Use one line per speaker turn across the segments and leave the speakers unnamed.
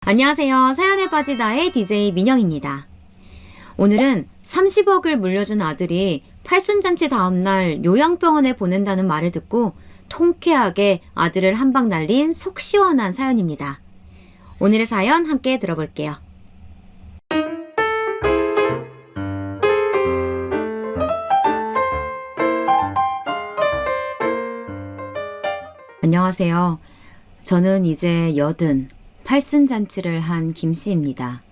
안녕하세요. 사연에 빠지다의 DJ 민영입니다. 오늘은 30억을 물려준 아들이 팔순잔치 다음날 요양병원에 보낸다는 말을 듣고 통쾌하게 아들을 한 방 날린 속 시원한 사연입니다. 오늘의 사연 함께 들어볼게요. 안녕하세요. 저는 이제 80, 팔순잔치를 한 김씨입니다.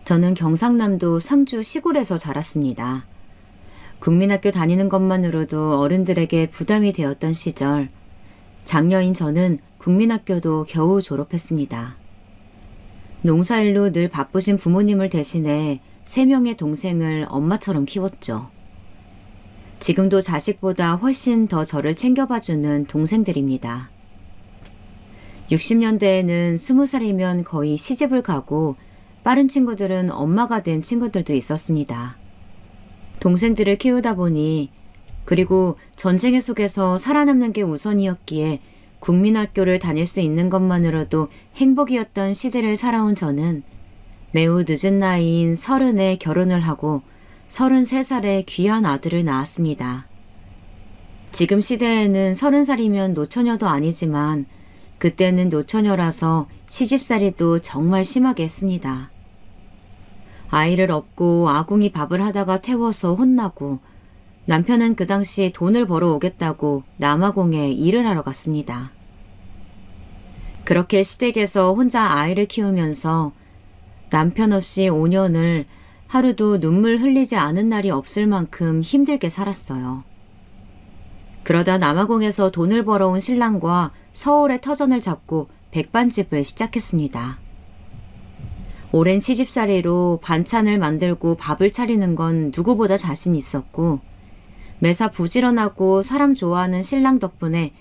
저는 경상남도 상주 시골에서 자랐습니다. 국민학교 다니는 것만으로도 어른들에게 부담이 되었던 시절, 장녀인 저는 국민학교도 겨우 졸업했습니다. 농사일로 늘 바쁘신 부모님을 대신해 3명의 동생을 엄마처럼 키웠죠. 지금도 자식보다 훨씬 더 저를 챙겨봐주는 동생들입니다. 60년대에는 20살이면 거의 시집을 가고 빠른 친구들은 엄마가 된 친구들도 있었습니다. 동생들을 키우다 보니, 그리고 전쟁의 속에서 살아남는 게 우선이었기에 국민학교를 다닐 수 있는 것만으로도 행복이었던 시대를 살아온 저는 매우 늦은 나이인 30에 결혼을 하고 33살에 귀한 아들을 낳았습니다. 지금 시대에는 30살이면 노처녀도 아니지만 그때는 노처녀라서 시집살이도 정말 심하게 했습니다. 아이를 업고 아궁이 밥을 하다가 태워서 혼나고, 남편은 그 당시 돈을 벌어 오겠다고 남아공에 일을 하러 갔습니다. 그렇게 시댁에서 혼자 아이를 키우면서 남편 없이 5년을 하루도 눈물 흘리지 않은 날이 없을 만큼 힘들게 살았어요. 그러다 남아공에서 돈을 벌어온 신랑과 서울에 터전을 잡고 백반집을 시작했습니다. 오랜 시집살이로 반찬을 만들고 밥을 차리는 건 누구보다 자신 있었고, 매사 부지런하고 사람 좋아하는 신랑 덕분에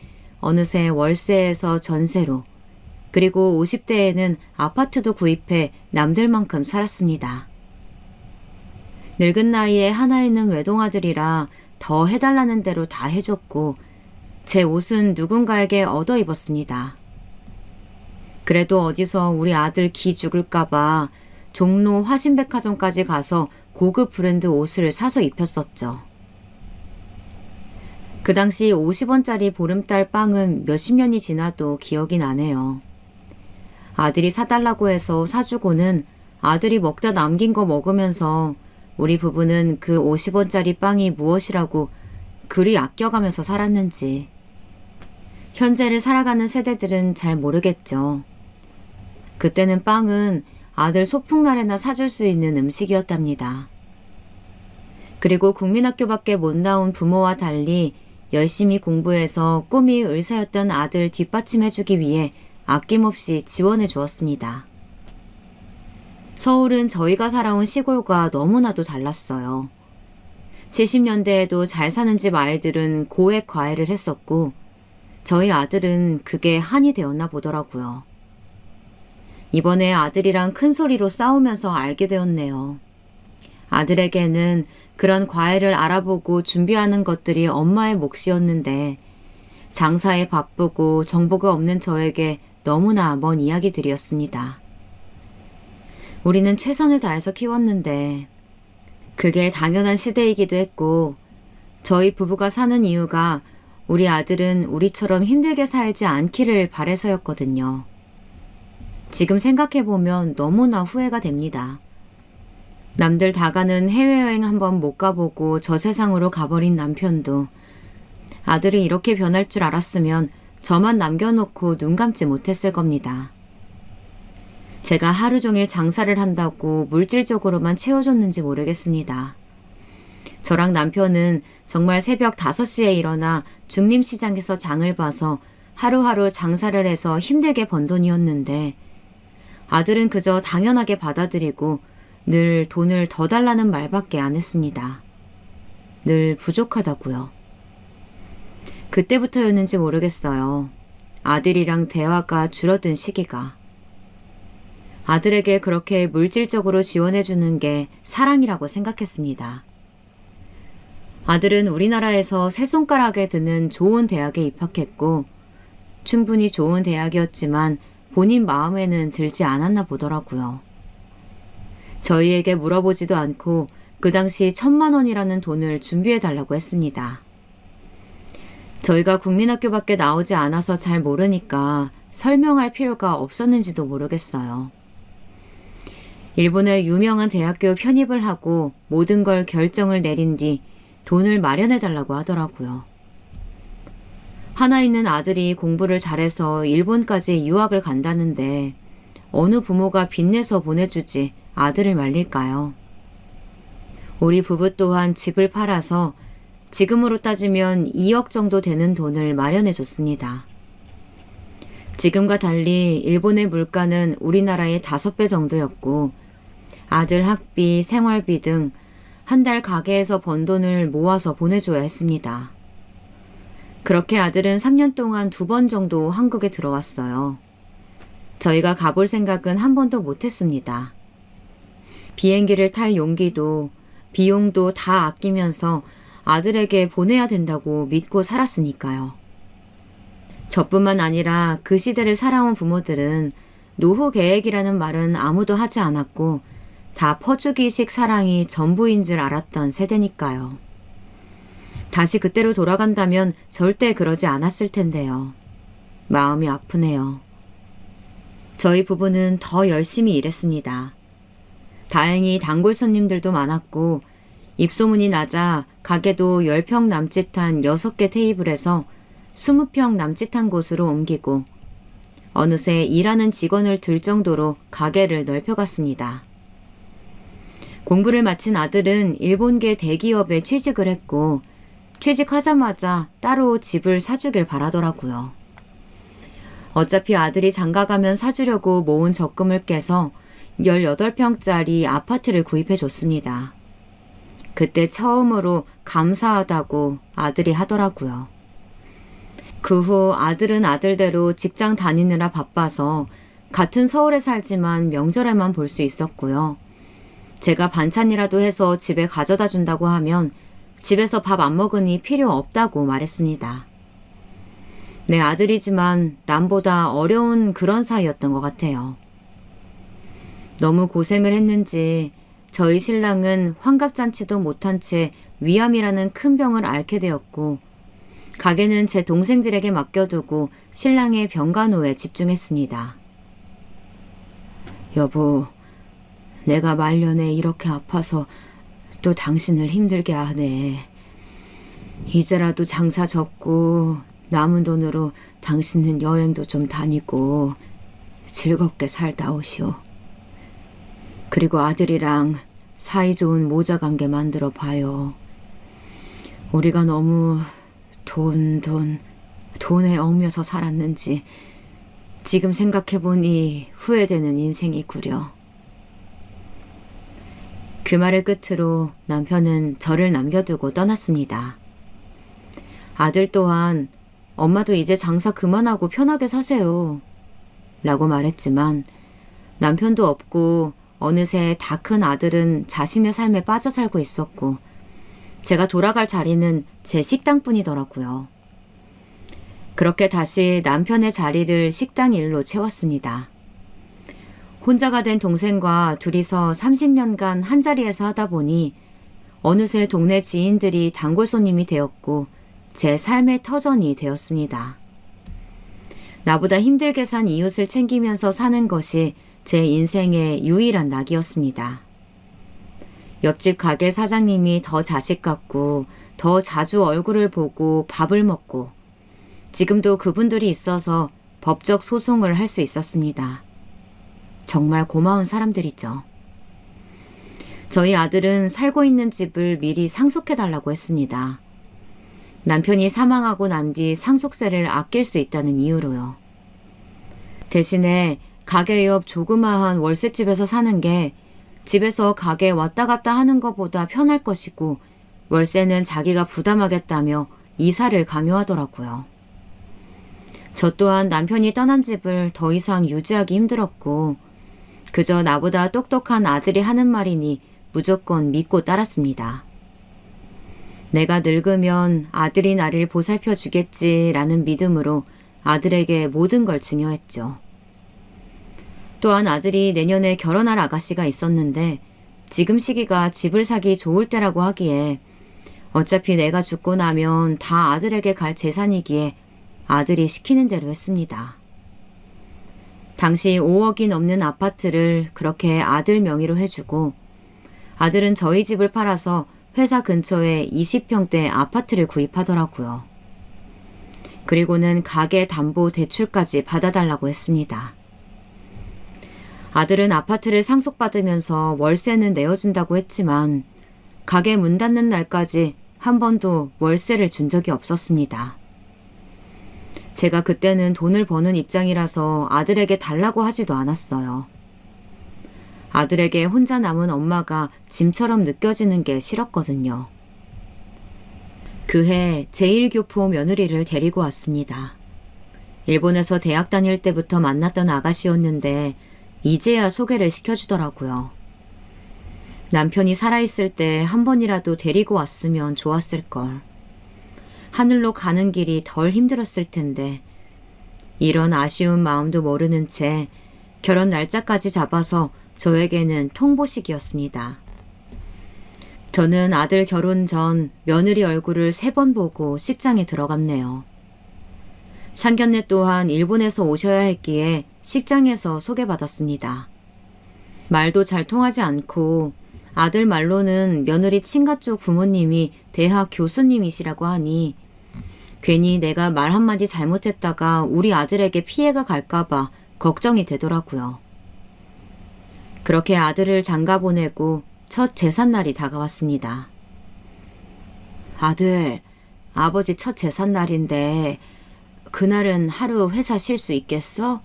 어느새 월세에서 전세로, 그리고 50대에는 아파트도 구입해 남들만큼 살았습니다. 늙은 나이에 하나 있는 외동아들이라 더 해달라는 대로 다 해줬고, 제 옷은 누군가에게 얻어 입었습니다. 그래도 어디서 우리 아들 기 죽을까봐 종로 화신백화점까지 가서 고급 브랜드 옷을 사서 입혔었죠. 그 당시 50원짜리 보름달 빵은 몇십 년이 지나도 기억이 나네요. 아들이 사달라고 해서 사주고는 아들이 먹다 남긴 거 먹으면서 우리 부부는 그 50원짜리 빵이 무엇이라고 그리 아껴가면서 살았는지. 현재를 살아가는 세대들은 잘 모르겠죠. 그때는 빵은 아들 소풍날에나 사줄 수 있는 음식이었답니다. 그리고 국민학교밖에 못 나온 부모와 달리 열심히 공부해서 꿈이 의사였던 아들 뒷받침해주기 위해 아낌없이 지원해 주었습니다. 서울은 저희가 살아온 시골과 너무나도 달랐어요. 70년대에도 잘 사는 집 아이들은 고액 과외를 했었고, 저희 아들은 그게 한이 되었나 보더라고요. 이번에 아들이랑 큰 소리로 싸우면서 알게 되었네요. 아들에게는 그런 과외를 알아보고 준비하는 것들이 엄마의 몫이었는데, 장사에 바쁘고 정보가 없는 저에게 너무나 먼 이야기들이었습니다. 우리는 최선을 다해서 키웠는데 그게 당연한 시대이기도 했고, 저희 부부가 사는 이유가 우리 아들은 우리처럼 힘들게 살지 않기를 바래서였거든요. 지금 생각해보면 너무나 후회가 됩니다. 남들 다 가는 해외여행 한번 못 가보고 저 세상으로 가버린 남편도 아들이 이렇게 변할 줄 알았으면 저만 남겨놓고 눈 감지 못했을 겁니다. 제가 하루 종일 장사를 한다고 물질적으로만 채워줬는지 모르겠습니다. 저랑 남편은 정말 새벽 5시에 일어나 중림시장에서 장을 봐서 하루하루 장사를 해서 힘들게 번 돈이었는데, 아들은 그저 당연하게 받아들이고 늘 돈을 더 달라는 말밖에 안 했습니다. 늘 부족하다고요. 그때부터였는지 모르겠어요. 아들이랑 대화가 줄어든 시기가. 아들에게 그렇게 물질적으로 지원해주는 게 사랑이라고 생각했습니다. 아들은 우리나라에서 세 손가락에 드는 좋은 대학에 입학했고, 충분히 좋은 대학이었지만 본인 마음에는 들지 않았나 보더라고요. 저희에게 물어보지도 않고 그 당시 1,000만 원이라는 돈을 준비해달라고 했습니다. 저희가 국민학교밖에 나오지 않아서 잘 모르니까 설명할 필요가 없었는지도 모르겠어요. 일본의 유명한 대학교 편입을 하고 모든 걸 결정을 내린 뒤 돈을 마련해달라고 하더라고요. 하나 있는 아들이 공부를 잘해서 일본까지 유학을 간다는데 어느 부모가 빚내서 보내주지 아들을 말릴까요? 우리 부부 또한 집을 팔아서 지금으로 따지면 2억 정도 되는 돈을 마련해 줬습니다. 지금과 달리 일본의 물가는 우리나라의 5배 정도였고 아들 학비, 생활비 등 한 달 가게에서 번 돈을 모아서 보내줘야 했습니다. 그렇게 아들은 3년 동안 2번 정도 한국에 들어왔어요. 저희가 가볼 생각은 한 번도 못했습니다. 비행기를 탈 용기도 비용도 다 아끼면서 아들에게 보내야 된다고 믿고 살았으니까요. 저뿐만 아니라 그 시대를 살아온 부모들은 노후 계획이라는 말은 아무도 하지 않았고 다 퍼주기식 사랑이 전부인 줄 알았던 세대니까요. 다시 그때로 돌아간다면 절대 그러지 않았을 텐데요. 마음이 아프네요. 저희 부부는 더 열심히 일했습니다. 다행히 단골 손님들도 많았고 입소문이 나자 가게도 10평 남짓한 6개 테이블에서 20평 남짓한 곳으로 옮기고 어느새 일하는 직원을 둘 정도로 가게를 넓혀갔습니다. 공부를 마친 아들은 일본계 대기업에 취직을 했고 취직하자마자 따로 집을 사주길 바라더라고요. 어차피 아들이 장가가면 사주려고 모은 적금을 깨서 18평짜리 아파트를 구입해 줬습니다. 그때 처음으로 감사하다고 아들이 하더라고요. 그 후 아들은 아들대로 직장 다니느라 바빠서 같은 서울에 살지만 명절에만 볼 수 있었고요. 제가 반찬이라도 해서 집에 가져다 준다고 하면 집에서 밥 안 먹으니 필요 없다고 말했습니다. 내 아들이지만 남보다 어려운 그런 사이였던 것 같아요. 너무 고생을 했는지 저희 신랑은 환갑잔치도 못한 채 위암이라는 큰 병을 앓게 되었고 가게는 제 동생들에게 맡겨두고 신랑의 병간호에 집중했습니다. 여보, 내가 말년에 이렇게 아파서 또 당신을 힘들게 하네. 이제라도 장사 접고 남은 돈으로 당신은 여행도 좀 다니고 즐겁게 살다 오시오. 그리고 아들이랑 사이좋은 모자관계 만들어 봐요. 우리가 너무 돈에 얽매서 살았는지 지금 생각해보니 후회되는 인생이구려. 그 말을 끝으로 남편은 저를 남겨두고 떠났습니다. 아들 또한 엄마도 이제 장사 그만하고 편하게 사세요 라고 말했지만 남편도 없고 어느새 다 큰 아들은 자신의 삶에 빠져 살고 있었고 제가 돌아갈 자리는 제 식당뿐이더라고요. 그렇게 다시 남편의 자리를 식당 일로 채웠습니다. 혼자가 된 동생과 둘이서 30년간 한자리에서 하다 보니 어느새 동네 지인들이 단골 손님이 되었고 제 삶의 터전이 되었습니다. 나보다 힘들게 산 이웃을 챙기면서 사는 것이 제 인생의 유일한 낙이었습니다. 옆집 가게 사장님이 더 자식 같고 더 자주 얼굴을 보고 밥을 먹고 지금도 그분들이 있어서 법적 소송을 할 수 있었습니다. 정말 고마운 사람들이죠. 저희 아들은 살고 있는 집을 미리 상속해달라고 했습니다. 남편이 사망하고 난 뒤 상속세를 아낄 수 있다는 이유로요. 대신에 가게 옆 조그마한 월세집에서 사는 게 집에서 가게 왔다 갔다 하는 것보다 편할 것이고 월세는 자기가 부담하겠다며 이사를 강요하더라고요. 저 또한 남편이 떠난 집을 더 이상 유지하기 힘들었고 그저 나보다 똑똑한 아들이 하는 말이니 무조건 믿고 따랐습니다. 내가 늙으면 아들이 나를 보살펴 주겠지라는 믿음으로 아들에게 모든 걸 증여했죠. 또한 아들이 내년에 결혼할 아가씨가 있었는데 지금 시기가 집을 사기 좋을 때라고 하기에 어차피 내가 죽고 나면 다 아들에게 갈 재산이기에 아들이 시키는 대로 했습니다. 당시 5억이 넘는 아파트를 그렇게 아들 명의로 해주고 아들은 저희 집을 팔아서 회사 근처에 20평대 아파트를 구입하더라고요. 그리고는 가계 담보 대출까지 받아달라고 했습니다. 아들은 아파트를 상속받으면서 월세는 내어준다고 했지만 가게 문 닫는 날까지 한 번도 월세를 준 적이 없었습니다. 제가 그때는 돈을 버는 입장이라서 아들에게 달라고 하지도 않았어요. 아들에게 혼자 남은 엄마가 짐처럼 느껴지는 게 싫었거든요. 그해 제1교포 며느리를 데리고 왔습니다. 일본에서 대학 다닐 때부터 만났던 아가씨였는데 이제야 소개를 시켜주더라고요. 남편이 살아있을 때 한 번이라도 데리고 왔으면 좋았을걸. 하늘로 가는 길이 덜 힘들었을 텐데 이런 아쉬운 마음도 모르는 채 결혼 날짜까지 잡아서 저에게는 통보식이었습니다. 저는 아들 결혼 전 며느리 얼굴을 3번 보고 식장에 들어갔네요. 상견례 또한 일본에서 오셔야 했기에 식장에서 소개받았습니다. 말도 잘 통하지 않고 아들 말로는 며느리 친가 쪽 부모님이 대학 교수님이시라고 하니 괜히 내가 말 한마디 잘못했다가 우리 아들에게 피해가 갈까봐 걱정이 되더라고요. 그렇게 아들을 장가 보내고 첫 제삿날이 다가왔습니다. 아들, 아버지 첫 제삿날인데 그날은 하루 회사 쉴 수 있겠어?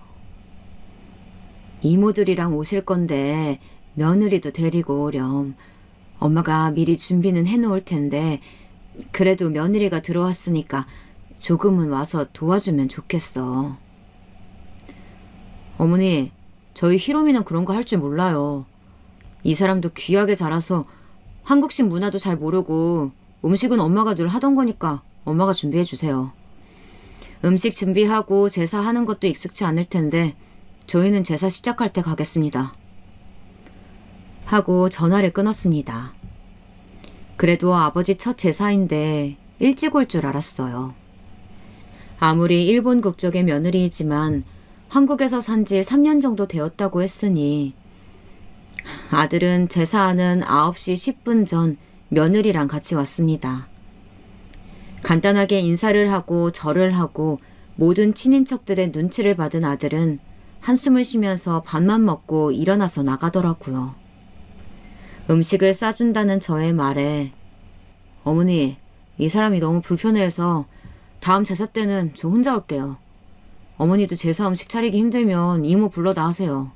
이모들이랑 오실 건데 며느리도 데리고 오렴. 엄마가 미리 준비는 해놓을 텐데 그래도 며느리가 들어왔으니까 조금은 와서 도와주면 좋겠어. 어머니, 저희 히로미는 그런 거 할 줄 몰라요. 이 사람도 귀하게 자라서 한국식 문화도 잘 모르고 음식은 엄마가 늘 하던 거니까 엄마가 준비해 주세요. 음식 준비하고 제사하는 것도 익숙치 않을 텐데 저희는 제사 시작할 때 가겠습니다. 하고 전화를 끊었습니다. 그래도 아버지 첫 제사인데 일찍 올 줄 알았어요. 아무리 일본 국적의 며느리이지만 한국에서 산 지 3년 정도 되었다고 했으니 아들은 제사하는 9시 10분 전 며느리랑 같이 왔습니다. 간단하게 인사를 하고 절을 하고 모든 친인척들의 눈치를 받은 아들은 한숨을 쉬면서 밥만 먹고 일어나서 나가더라고요. 음식을 싸준다는 저의 말에 어머니, 이 사람이 너무 불편해서 다음 제사 때는 저 혼자 올게요. 어머니도 제사 음식 차리기 힘들면 이모 불러다 하세요.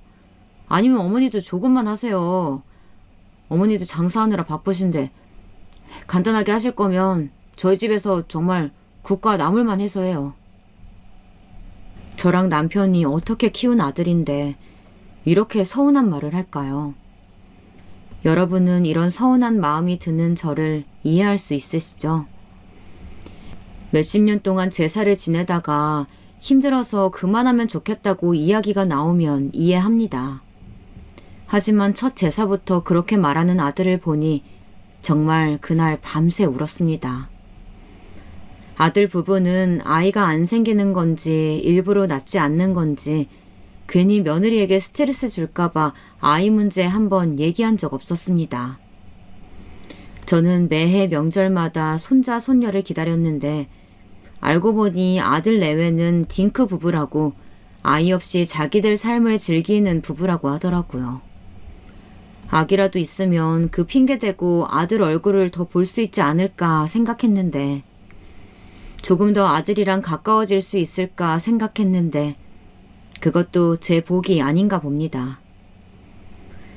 아니면 어머니도 조금만 하세요. 어머니도 장사하느라 바쁘신데 간단하게 하실 거면 저희 집에서 정말 국과 나물만 해서 해요. 저랑 남편이 어떻게 키운 아들인데 이렇게 서운한 말을 할까요? 여러분은 이런 서운한 마음이 드는 저를 이해할 수 있으시죠? 몇십 년 동안 제사를 지내다가 힘들어서 그만하면 좋겠다고 이야기가 나오면 이해합니다. 하지만 첫 제사부터 그렇게 말하는 아들을 보니 정말 그날 밤새 울었습니다. 아들 부부는 아이가 안 생기는 건지 일부러 낳지 않는 건지 괜히 며느리에게 스트레스 줄까봐 아이 문제 한번 얘기한 적 없었습니다. 저는 매해 명절마다 손자 손녀를 기다렸는데 알고 보니 아들 내외는 딩크 부부라고 아이 없이 자기들 삶을 즐기는 부부라고 하더라고요. 아기라도 있으면 그 핑계대고 아들 얼굴을 더 볼 수 있지 않을까 생각했는데 조금 더 아들이랑 가까워질 수 있을까 생각했는데 그것도 제 복이 아닌가 봅니다.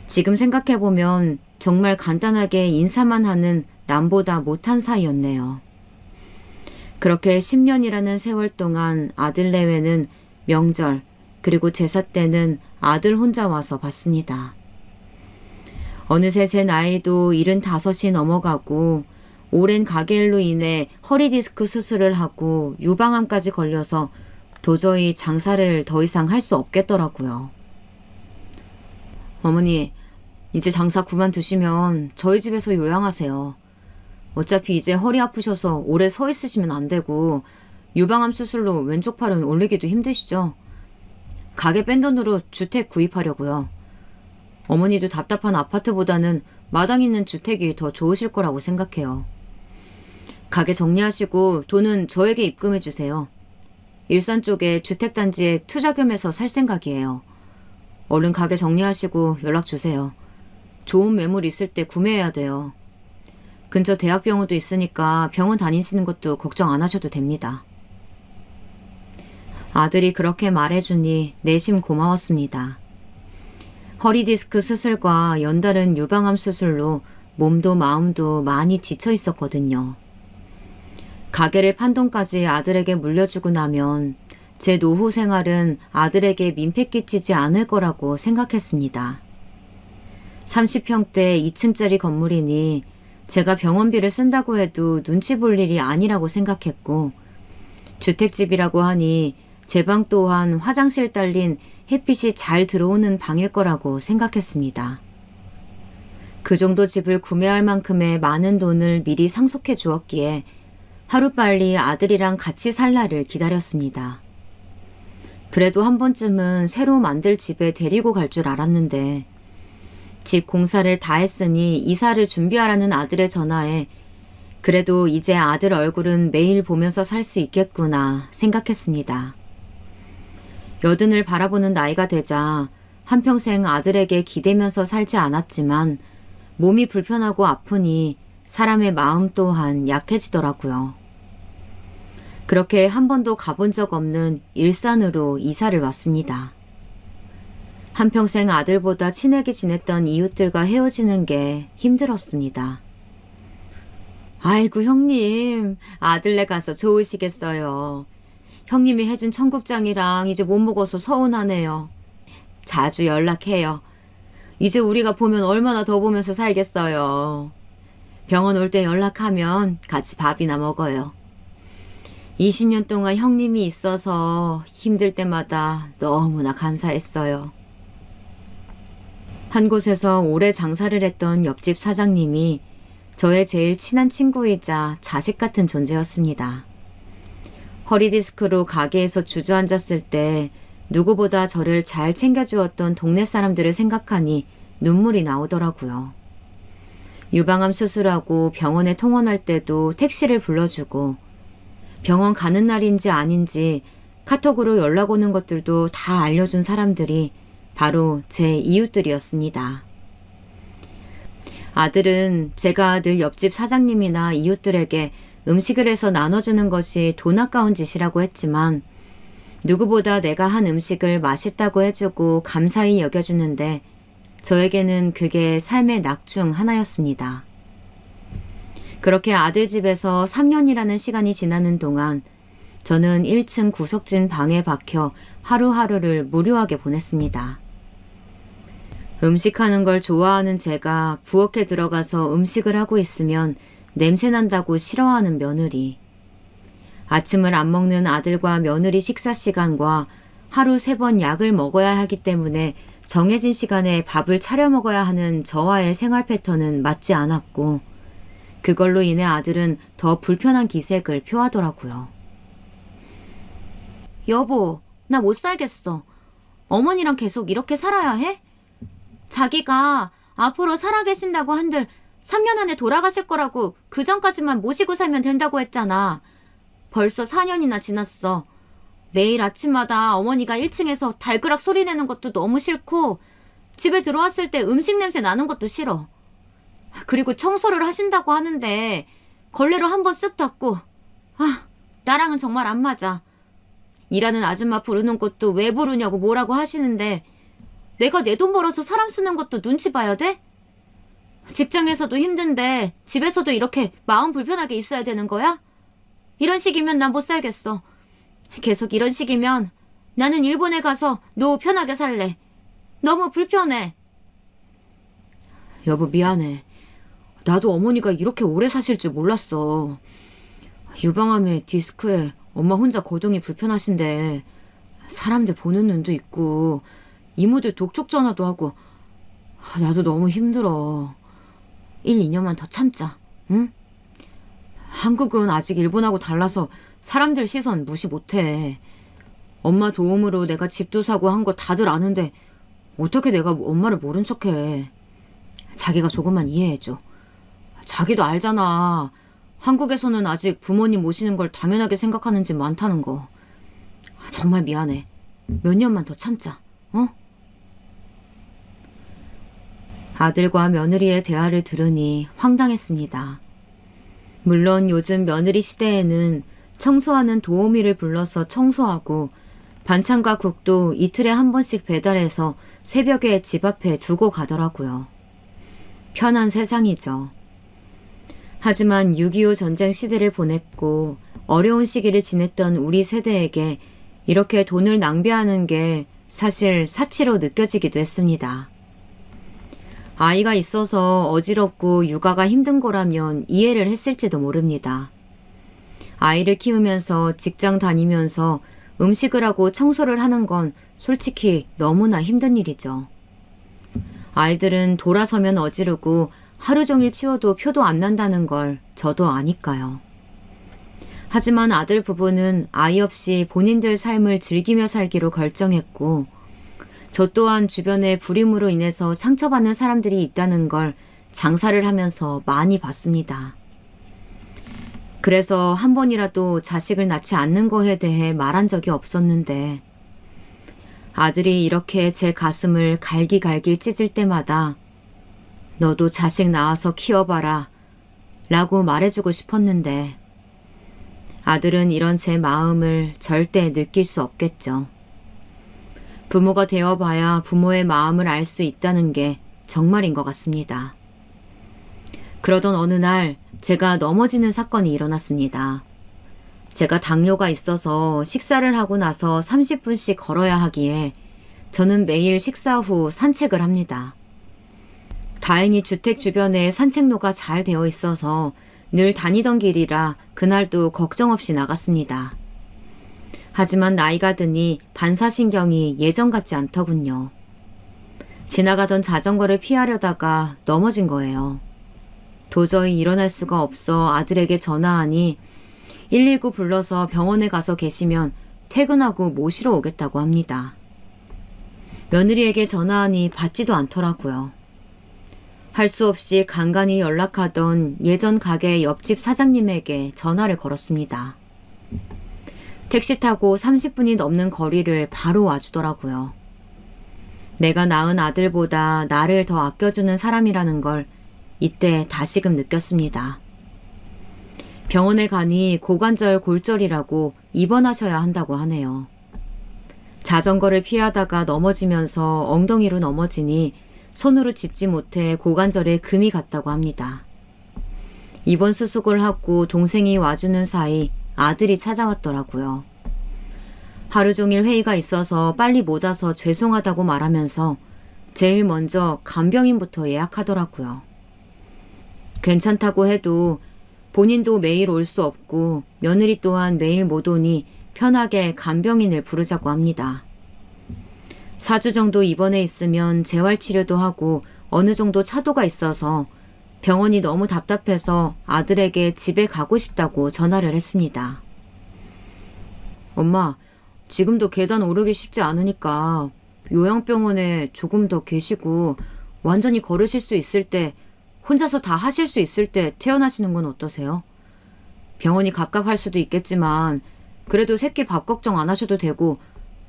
지금 생각해보면 정말 간단하게 인사만 하는 남보다 못한 사이였네요. 그렇게 10년이라는 세월 동안 아들 내외는 명절 그리고 제사 때는 아들 혼자 와서 봤습니다. 어느새 제 나이도 75이 넘어가고 오랜 가게일로 인해 허리 디스크 수술을 하고 유방암까지 걸려서 도저히 장사를 더 이상 할 수 없겠더라고요. 어머니, 이제 장사 그만두시면 저희 집에서 요양하세요. 어차피 이제 허리 아프셔서 오래 서 있으시면 안 되고 유방암 수술로 왼쪽 팔은 올리기도 힘드시죠? 가게 뺀 돈으로 주택 구입하려고요. 어머니도 답답한 아파트보다는 마당 있는 주택이 더 좋으실 거라고 생각해요. 가게 정리하시고 돈은 저에게 입금해 주세요. 일산 쪽에 주택단지에 투자 겸해서 살 생각이에요. 얼른 가게 정리하시고 연락 주세요. 좋은 매물 있을 때 구매해야 돼요. 근처 대학병원도 있으니까 병원 다니시는 것도 걱정 안 하셔도 됩니다. 아들이 그렇게 말해주니 내심 고마웠습니다. 허리디스크 수술과 연달은 유방암 수술로 몸도 마음도 많이 지쳐 있었거든요. 가게를 판 돈까지 아들에게 물려주고 나면 제 노후 생활은 아들에게 민폐 끼치지 않을 거라고 생각했습니다. 30평대 2층짜리 건물이니 제가 병원비를 쓴다고 해도 눈치 볼 일이 아니라고 생각했고, 주택집이라고 하니 제 방 또한 화장실 딸린 햇빛이 잘 들어오는 방일 거라고 생각했습니다. 그 정도 집을 구매할 만큼의 많은 돈을 미리 상속해 주었기에 하루빨리 아들이랑 같이 살 날을 기다렸습니다. 그래도 한 번쯤은 새로 만들 집에 데리고 갈 줄 알았는데 집 공사를 다 했으니 이사를 준비하라는 아들의 전화에 그래도 이제 아들 얼굴은 매일 보면서 살 수 있겠구나 생각했습니다. 여든을 바라보는 나이가 되자 한평생 아들에게 기대면서 살지 않았지만 몸이 불편하고 아프니 사람의 마음 또한 약해지더라고요. 그렇게 한 번도 가본 적 없는 일산으로 이사를 왔습니다. 한평생 아들보다 친하게 지냈던 이웃들과 헤어지는 게 힘들었습니다. 아이고 형님, 아들네 가서 좋으시겠어요. 형님이 해준 청국장이랑 이제 못 먹어서 서운하네요. 자주 연락해요. 이제 우리가 보면 얼마나 더 보면서 살겠어요. 병원 올 때 연락하면 같이 밥이나 먹어요. 20년 동안 형님이 있어서 힘들 때마다 너무나 감사했어요. 한 곳에서 오래 장사를 했던 옆집 사장님이 저의 제일 친한 친구이자 자식 같은 존재였습니다. 허리디스크로 가게에서 주저앉았을 때 누구보다 저를 잘 챙겨주었던 동네 사람들을 생각하니 눈물이 나오더라고요. 유방암 수술하고 병원에 통원할 때도 택시를 불러주고 병원 가는 날인지 아닌지 카톡으로 연락 오는 것들도 다 알려준 사람들이 바로 제 이웃들이었습니다. 아들은 제가 늘 옆집 사장님이나 이웃들에게 음식을 해서 나눠주는 것이 돈 아까운 짓이라고 했지만 누구보다 내가 한 음식을 맛있다고 해주고 감사히 여겨주는데 저에게는 그게 삶의 낙 중 하나였습니다. 그렇게 아들 집에서 3년이라는 시간이 지나는 동안 저는 1층 구석진 방에 박혀 하루하루를 무료하게 보냈습니다. 음식하는 걸 좋아하는 제가 부엌에 들어가서 음식을 하고 있으면 냄새난다고 싫어하는 며느리. 아침을 안 먹는 아들과 며느리 식사 시간과 하루 3번 약을 먹어야 하기 때문에 정해진 시간에 밥을 차려 먹어야 하는 저와의 생활 패턴은 맞지 않았고 그걸로 인해 아들은 더 불편한 기색을 표하더라고요. 여보, 나 못 살겠어. 어머니랑 계속 이렇게 살아야 해? 자기가 앞으로 살아계신다고 한들 3년 안에 돌아가실 거라고 그 전까지만 모시고 살면 된다고 했잖아. 벌써 4년이나 지났어. 매일 아침마다 어머니가 1층에서 달그락 소리 내는 것도 너무 싫고 집에 들어왔을 때 음식 냄새 나는 것도 싫어. 그리고 청소를 하신다고 하는데 걸레로 한번 쓱 닦고 나랑은 정말 안 맞아. 일하는 아줌마 부르는 것도 왜 부르냐고 뭐라고 하시는데 내가 내 돈 벌어서 사람 쓰는 것도 눈치 봐야 돼? 직장에서도 힘든데 집에서도 이렇게 마음 불편하게 있어야 되는 거야? 이런 식이면 난 못 살겠어. 계속 이런 식이면 나는 일본에 가서 노후 편하게 살래. 너무 불편해. 여보 미안해. 나도 어머니가 이렇게 오래 사실 줄 몰랐어. 유방암에 디스크에 엄마 혼자 거동이 불편하신데 사람들 보는 눈도 있고 이모들 독촉 전화도 하고 나도 너무 힘들어. 1, 2년만 더 참자, 응? 한국은 아직 일본하고 달라서 사람들 시선 무시 못해. 엄마 도움으로 내가 집도 사고 한 거 다들 아는데 어떻게 내가 엄마를 모른 척해. 자기가 조금만 이해해줘. 자기도 알잖아. 한국에서는 아직 부모님 모시는 걸 당연하게 생각하는 집 많다는 거. 정말 미안해. 몇 년만 더 참자, 어? 아들과 며느리의 대화를 들으니 황당했습니다. 물론 요즘 며느리 시대에는 청소하는 도우미를 불러서 청소하고 반찬과 국도 이틀에 한 번씩 배달해서 새벽에 집 앞에 두고 가더라고요. 편한 세상이죠. 하지만 6.25 전쟁 시대를 보냈고 어려운 시기를 지냈던 우리 세대에게 이렇게 돈을 낭비하는 게 사실 사치로 느껴지기도 했습니다. 아이가 있어서 어지럽고 육아가 힘든 거라면 이해를 했을지도 모릅니다. 아이를 키우면서 직장 다니면서 음식을 하고 청소를 하는 건 솔직히 너무나 힘든 일이죠. 아이들은 돌아서면 어지르고 하루 종일 치워도 표도 안 난다는 걸 저도 아니까요. 하지만 아들 부부는 아이 없이 본인들 삶을 즐기며 살기로 결정했고 저 또한 주변에 불임으로 인해서 상처받는 사람들이 있다는 걸 장사를 하면서 많이 봤습니다. 그래서 한 번이라도 자식을 낳지 않는 거에 대해 말한 적이 없었는데 아들이 이렇게 제 가슴을 갈기갈기 찢을 때마다 너도 자식 낳아서 키워봐라 라고 말해주고 싶었는데 아들은 이런 제 마음을 절대 느낄 수 없겠죠. 부모가 되어봐야 부모의 마음을 알 수 있다는 게 정말인 것 같습니다. 그러던 어느 날 제가 넘어지는 사건이 일어났습니다. 제가 당뇨가 있어서 식사를 하고 나서 30분씩 걸어야 하기에 저는 매일 식사 후 산책을 합니다. 다행히 주택 주변에 산책로가 잘 되어 있어서 늘 다니던 길이라 그날도 걱정 없이 나갔습니다. 하지만 나이가 드니 반사신경이 예전 같지 않더군요. 지나가던 자전거를 피하려다가 넘어진 거예요. 도저히 일어날 수가 없어 아들에게 전화하니 119 불러서 병원에 가서 계시면 퇴근하고 모시러 오겠다고 합니다. 며느리에게 전화하니 받지도 않더라고요. 할 수 없이 간간히 연락하던 예전 가게 옆집 사장님에게 전화를 걸었습니다. 택시 타고 30분이 넘는 거리를 바로 와주더라고요. 내가 낳은 아들보다 나를 더 아껴주는 사람이라는 걸 이때 다시금 느꼈습니다. 병원에 가니 고관절 골절이라고 입원하셔야 한다고 하네요. 자전거를 피하다가 넘어지면서 엉덩이로 넘어지니 손으로 짚지 못해 고관절에 금이 갔다고 합니다. 입원 수속을 하고 동생이 와주는 사이 아들이 찾아왔더라고요. 하루 종일 회의가 있어서 빨리 못 와서 죄송하다고 말하면서 제일 먼저 간병인부터 예약하더라고요. 괜찮다고 해도 본인도 매일 올 수 없고 며느리 또한 매일 못 오니 편하게 간병인을 부르자고 합니다. 4주 정도 입원해 있으면 재활치료도 하고 어느 정도 차도가 있어서 병원이 너무 답답해서 아들에게 집에 가고 싶다고 전화를 했습니다. 엄마, 지금도 계단 오르기 쉽지 않으니까 요양병원에 조금 더 계시고 완전히 걸으실 수 있을 때, 혼자서 다 하실 수 있을 때 퇴원하시는 건 어떠세요? 병원이 갑갑할 수도 있겠지만 그래도 새끼 밥 걱정 안 하셔도 되고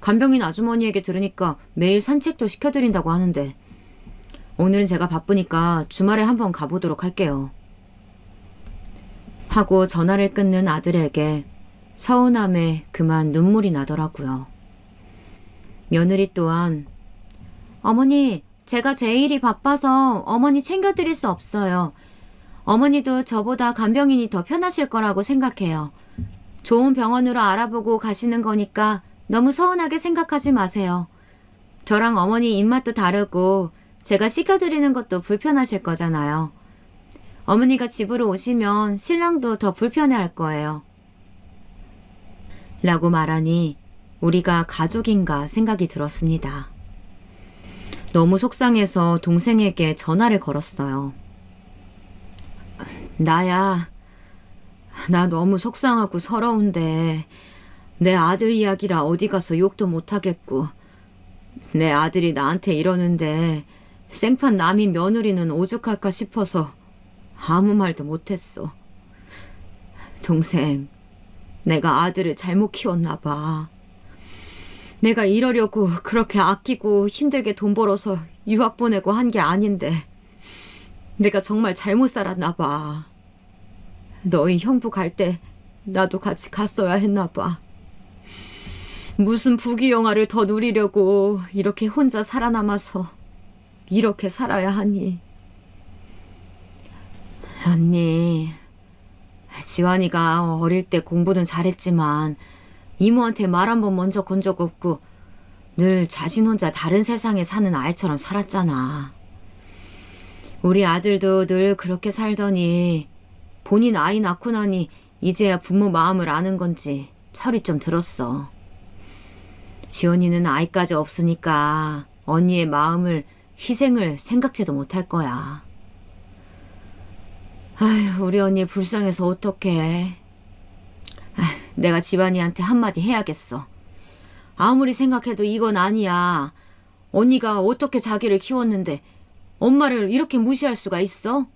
간병인 아주머니에게 들으니까 매일 산책도 시켜드린다고 하는데 오늘은 제가 바쁘니까 주말에 한번 가보도록 할게요. 하고 전화를 끊는 아들에게 서운함에 그만 눈물이 나더라고요. 며느리 또한 어머니, 제가 제일이 바빠서 어머니 챙겨드릴 수 없어요. 어머니도 저보다 간병인이 더 편하실 거라고 생각해요. 좋은 병원으로 알아보고 가시는 거니까 너무 서운하게 생각하지 마세요. 저랑 어머니 입맛도 다르고 제가 시켜드리는 것도 불편하실 거잖아요. 어머니가 집으로 오시면 신랑도 더 불편해할 거예요. 라고 말하니 우리가 가족인가 생각이 들었습니다. 너무 속상해서 동생에게 전화를 걸었어요. 나야, 나 너무 속상하고 서러운데 내 아들 이야기라 어디 가서 욕도 못하겠고 내 아들이 나한테 이러는데 생판 남인 며느리는 오죽할까 싶어서 아무 말도 못했어. 동생, 내가 아들을 잘못 키웠나 봐. 내가 이러려고 그렇게 아끼고 힘들게 돈 벌어서 유학 보내고 한 게 아닌데 내가 정말 잘못 살았나 봐. 너희 형부 갈 때 나도 같이 갔어야 했나 봐. 무슨 부귀영화를 더 누리려고 이렇게 혼자 살아남아서 이렇게 살아야 하니. 언니, 지환이가 어릴 때 공부는 잘했지만 이모한테 말 한 번 먼저 건 적 없고 늘 자신 혼자 다른 세상에 사는 아이처럼 살았잖아. 우리 아들도 늘 그렇게 살더니 본인 아이 낳고 나니 이제야 부모 마음을 아는 건지 철이 좀 들었어. 지원이는 아이까지 없으니까 언니의 마음을, 희생을 생각지도 못할 거야. 아휴, 우리 언니 불쌍해서 어떡해. 내가 지환이한테 한마디 해야겠어. 아무리 생각해도 이건 아니야. 언니가 어떻게 자기를 키웠는데 엄마를 이렇게 무시할 수가 있어?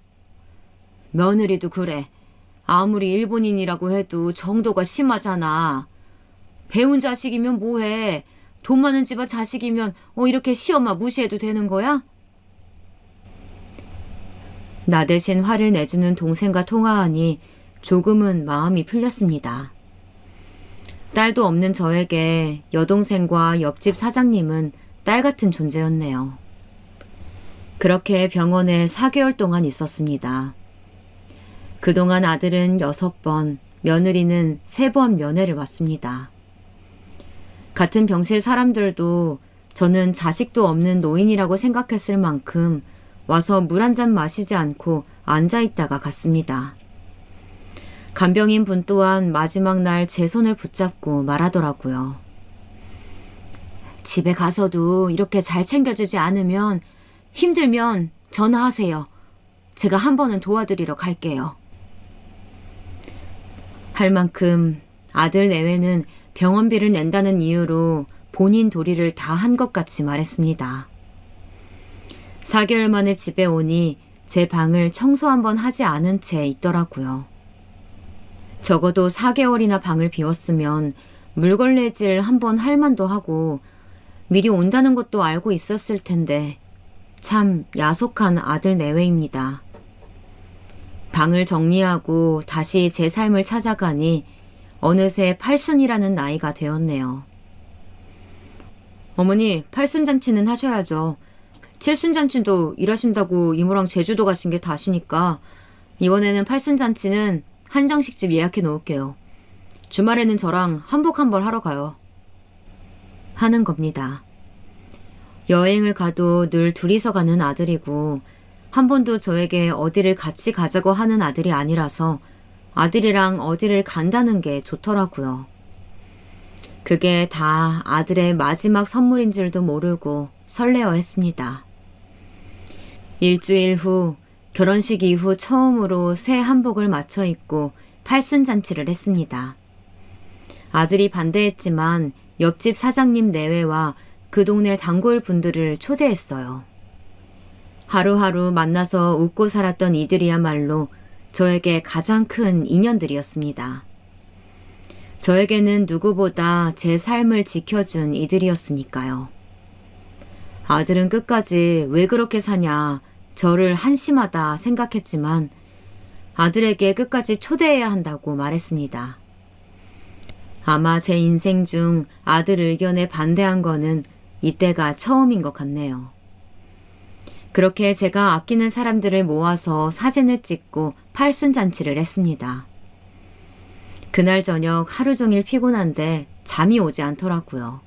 며느리도 그래. 아무리 일본인이라고 해도 정도가 심하잖아. 배운 자식이면 뭐해. 돈 많은 집안 자식이면 이렇게 시엄마 무시해도 되는 거야? 나 대신 화를 내주는 동생과 통화하니 조금은 마음이 풀렸습니다. 딸도 없는 저에게 여동생과 옆집 사장님은 딸 같은 존재였네요. 그렇게 병원에 4개월 동안 있었습니다. 그동안 아들은 6번, 며느리는 3번 면회를 왔습니다. 같은 병실 사람들도 저는 자식도 없는 노인이라고 생각했을 만큼 와서 물 한 잔 마시지 않고 앉아있다가 갔습니다. 간병인 분 또한 마지막 날 제 손을 붙잡고 말하더라고요. 집에 가서도 이렇게 잘 챙겨주지 않으면 힘들면 전화하세요. 제가 한 번은 도와드리러 갈게요. 할 만큼 아들 내외는 병원비를 낸다는 이유로 본인 도리를 다 한 것 같이 말했습니다. 4개월 만에 집에 오니 제 방을 청소 한번 하지 않은 채 있더라고요. 적어도 4개월이나 방을 비웠으면 물걸레질 한번 할 만도 하고 미리 온다는 것도 알고 있었을 텐데 참 야속한 아들 내외입니다. 방을 정리하고 다시 제 삶을 찾아가니 어느새 팔순이라는 나이가 되었네요. 어머니, 팔순잔치는 하셔야죠. 칠순잔치도 일하신다고 이모랑 제주도 가신 게 다시니까 이번에는 팔순잔치는 한정식집 예약해 놓을게요. 주말에는 저랑 한복 한 벌 하러 가요. 하는 겁니다. 여행을 가도 늘 둘이서 가는 아들이고 한 번도 저에게 어디를 같이 가자고 하는 아들이 아니라서 아들이랑 어디를 간다는 게 좋더라고요. 그게 다 아들의 마지막 선물인 줄도 모르고 설레어 했습니다. 일주일 후 결혼식 이후 처음으로 새 한복을 맞춰 입고 팔순잔치를 했습니다. 아들이 반대했지만 옆집 사장님 내외와 그 동네 단골 분들을 초대했어요. 하루하루 만나서 웃고 살았던 이들이야말로 저에게 가장 큰 인연들이었습니다. 저에게는 누구보다 제 삶을 지켜준 이들이었으니까요. 아들은 끝까지 왜 그렇게 사냐, 저를 한심하다 생각했지만 아들에게 끝까지 초대해야 한다고 말했습니다. 아마 제 인생 중 아들 의견에 반대한 거는 이때가 처음인 것 같네요. 그렇게 제가 아끼는 사람들을 모아서 사진을 찍고 팔순잔치를 했습니다. 그날 저녁 하루 종일 피곤한데 잠이 오지 않더라고요.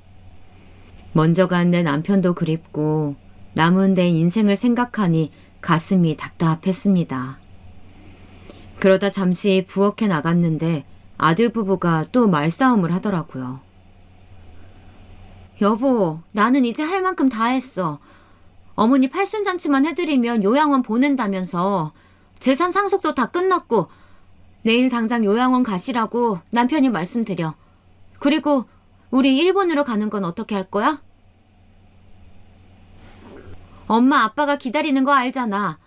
먼저 간 내 남편도 그립고 남은 내 인생을 생각하니 가슴이 답답했습니다. 그러다 잠시 부엌에 나갔는데 아들 부부가 또 말싸움을 하더라고요. 여보, 나는 이제 할 만큼 다 했어. 어머니 팔순잔치만 해드리면 요양원 보낸다면서 재산 상속도 다 끝났고 내일 당장 요양원 가시라고 남편이 말씀드려. 그리고 우리 일본으로 가는 건 어떻게 할 거야? 엄마 아빠가 기다리는 거 알잖아.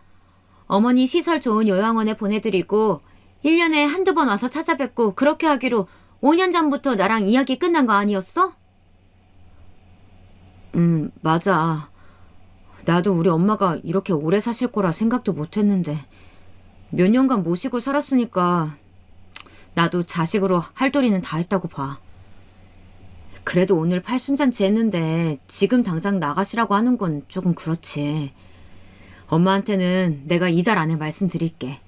어머니 시설 좋은 요양원에 보내드리고 1년에 한두 번 와서 찾아뵙고 그렇게 하기로 5년 전부터 나랑 이야기 끝난 거 아니었어? 맞아. 나도 우리 엄마가 이렇게 오래 사실 거라 생각도 못 했는데 몇 년간 모시고 살았으니까 나도 자식으로 할 도리는 다 했다고 봐. 그래도 오늘 팔순잔치 했는데 지금 당장 나가시라고 하는 건 조금 그렇지. 엄마한테는 내가 이달 안에 말씀드릴게.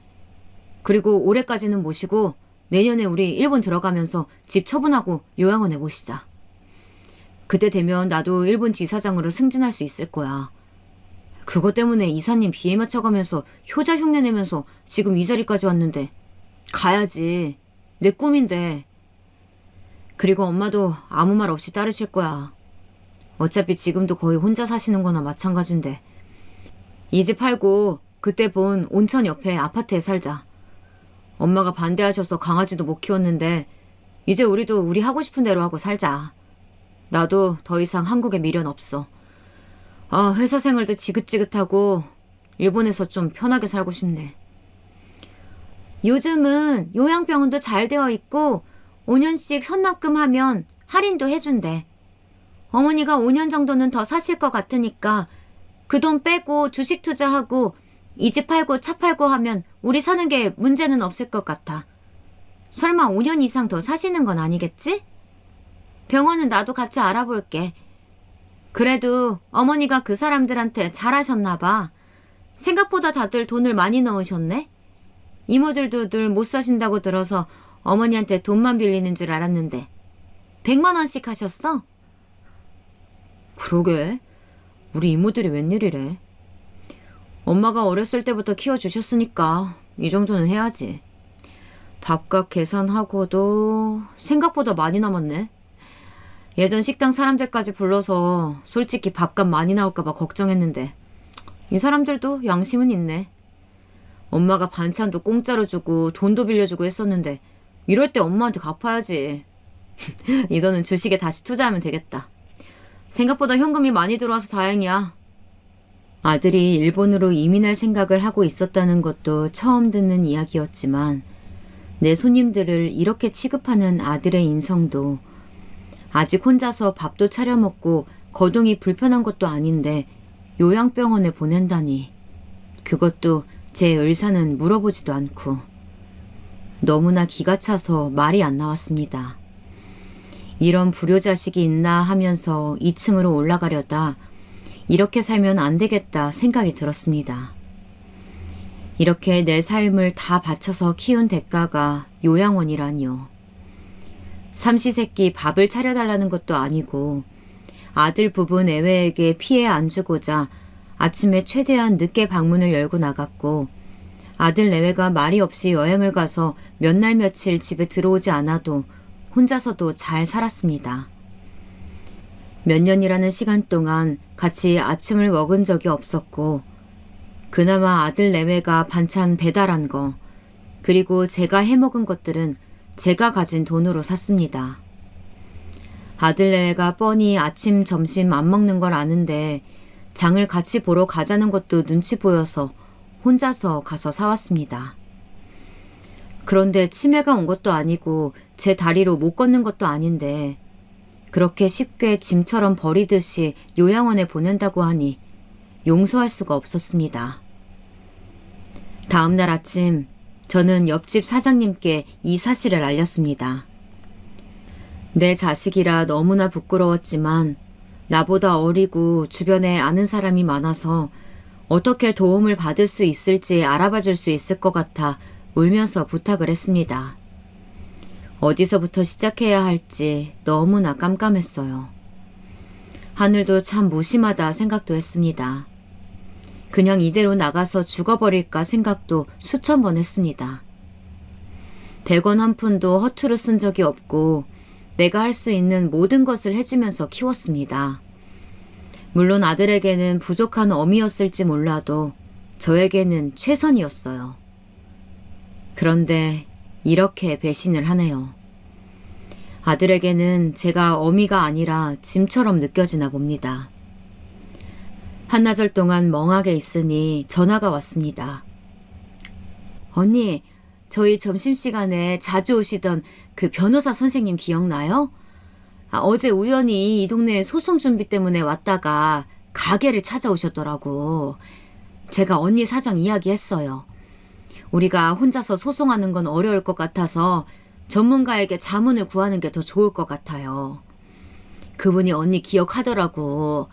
그리고 올해까지는 모시고 내년에 우리 일본 들어가면서 집 처분하고 요양원에 모시자. 그때 되면 나도 일본 지사장으로 승진할 수 있을 거야. 그것 때문에 이사님 비에 맞춰가면서 효자 흉내 내면서 지금 이 자리까지 왔는데 가야지. 내 꿈인데. 그리고 엄마도 아무 말 없이 따르실 거야. 어차피 지금도 거의 혼자 사시는 거나 마찬가지인데. 이 집 팔고 그때 본 온천 옆에 아파트에 살자. 엄마가 반대하셔서 강아지도 못 키웠는데 이제 우리도 우리 하고 싶은 대로 하고 살자. 나도 더 이상 한국에 미련 없어. 회사 생활도 지긋지긋하고 일본에서 좀 편하게 살고 싶네. 요즘은 요양병원도 잘 되어 있고 5년씩 선납금 하면 할인도 해준대. 어머니가 5년 정도는 더 사실 것 같으니까 그 돈 빼고 주식 투자하고 이 집 팔고 차 팔고 하면 우리 사는 게 문제는 없을 것 같아. 설마 5년 이상 더 사시는 건 아니겠지? 병원은 나도 같이 알아볼게. 그래도 어머니가 그 사람들한테 잘하셨나 봐. 생각보다 다들 돈을 많이 넣으셨네. 이모들도 늘 못 사신다고 들어서 어머니한테 돈만 빌리는 줄 알았는데 100만 원씩 하셨어? 그러게. 우리 이모들이 웬일이래. 엄마가 어렸을 때부터 키워주셨으니까 이 정도는 해야지. 밥값 계산하고도 생각보다 많이 남았네. 예전 식당 사람들까지 불러서 솔직히 밥값 많이 나올까봐 걱정했는데 이 사람들도 양심은 있네. 엄마가 반찬도 공짜로 주고 돈도 빌려주고 했었는데 이럴 때 엄마한테 갚아야지. 이 돈은 주식에 다시 투자하면 되겠다. 생각보다 현금이 많이 들어와서 다행이야. 아들이 일본으로 이민할 생각을 하고 있었다는 것도 처음 듣는 이야기였지만 내 손님들을 이렇게 취급하는 아들의 인성도 아직 혼자서 밥도 차려 먹고 거동이 불편한 것도 아닌데 요양병원에 보낸다니. 그것도 제 의사는 물어보지도 않고. 너무나 기가 차서 말이 안 나왔습니다. 이런 불효자식이 있나 하면서 2층으로 올라가려다 이렇게 살면 안 되겠다 생각이 들었습니다. 이렇게 내 삶을 다 바쳐서 키운 대가가 요양원이라니요. 삼시세끼 밥을 차려달라는 것도 아니고 아들 부부 내외에게 피해 안 주고자 아침에 최대한 늦게 방문을 열고 나갔고 아들 내외가 말이 없이 여행을 가서 몇 날 며칠 집에 들어오지 않아도 혼자서도 잘 살았습니다. 몇 년이라는 시간 동안 같이 아침을 먹은 적이 없었고 그나마 아들 내외가 반찬 배달한 거 그리고 제가 해먹은 것들은 제가 가진 돈으로 샀습니다. 아들 내외가 뻔히 아침 점심 안 먹는 걸 아는데 장을 같이 보러 가자는 것도 눈치 보여서 혼자서 가서 사왔습니다. 그런데 치매가 온 것도 아니고 제 다리로 못 걷는 것도 아닌데 그렇게 쉽게 짐처럼 버리듯이 요양원에 보낸다고 하니 용서할 수가 없었습니다. 다음 날 아침 저는 옆집 사장님께 이 사실을 알렸습니다. 내 자식이라 너무나 부끄러웠지만 나보다 어리고 주변에 아는 사람이 많아서 어떻게 도움을 받을 수 있을지 알아봐 줄 수 있을 것 같아 울면서 부탁을 했습니다. 어디서부터 시작해야 할지 너무나 깜깜했어요. 하늘도 참 무심하다 생각도 했습니다. 그냥 이대로 나가서 죽어버릴까 생각도 수천 번 했습니다. 100원 한 푼도 허투루 쓴 적이 없고 내가 할 수 있는 모든 것을 해주면서 키웠습니다. 물론 아들에게는 부족한 어미였을지 몰라도 저에게는 최선이었어요. 그런데 이렇게 배신을 하네요. 아들에게는 제가 어미가 아니라 짐처럼 느껴지나 봅니다. 한나절 동안 멍하게 있으니 전화가 왔습니다. 언니, 저희 점심시간에 자주 오시던 그 변호사 선생님 기억나요? 어제 우연히 이 동네 소송 준비 때문에 왔다가 가게를 찾아오셨더라고. 제가 언니 사정 이야기했어요. 우리가 혼자서 소송하는 건 어려울 것 같아서 전문가에게 자문을 구하는 게 더 좋을 것 같아요. 그분이 언니 기억하더라고.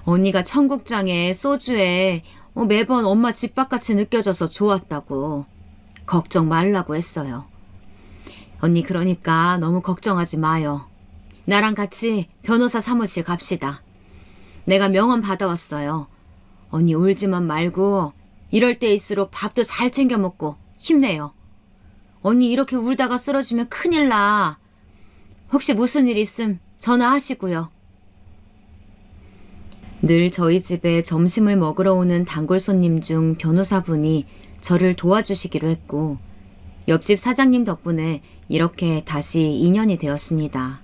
언니가 청국장에 소주에 매번 엄마 집밥같이 느껴져서 좋았다고. 걱정 말라고 했어요. 언니 그러니까 너무 걱정하지 마요. 나랑 같이 변호사 사무실 갑시다. 내가 명함 받아왔어요. 언니 울지만 말고 이럴 때일수록 밥도 잘 챙겨 먹고 힘내요. 언니 이렇게 울다가 쓰러지면 큰일 나. 혹시 무슨 일 있음 전화하시고요. 늘 저희 집에 점심을 먹으러 오는 단골 손님 중 변호사분이 저를 도와주시기로 했고 옆집 사장님 덕분에 이렇게 다시 인연이 되었습니다.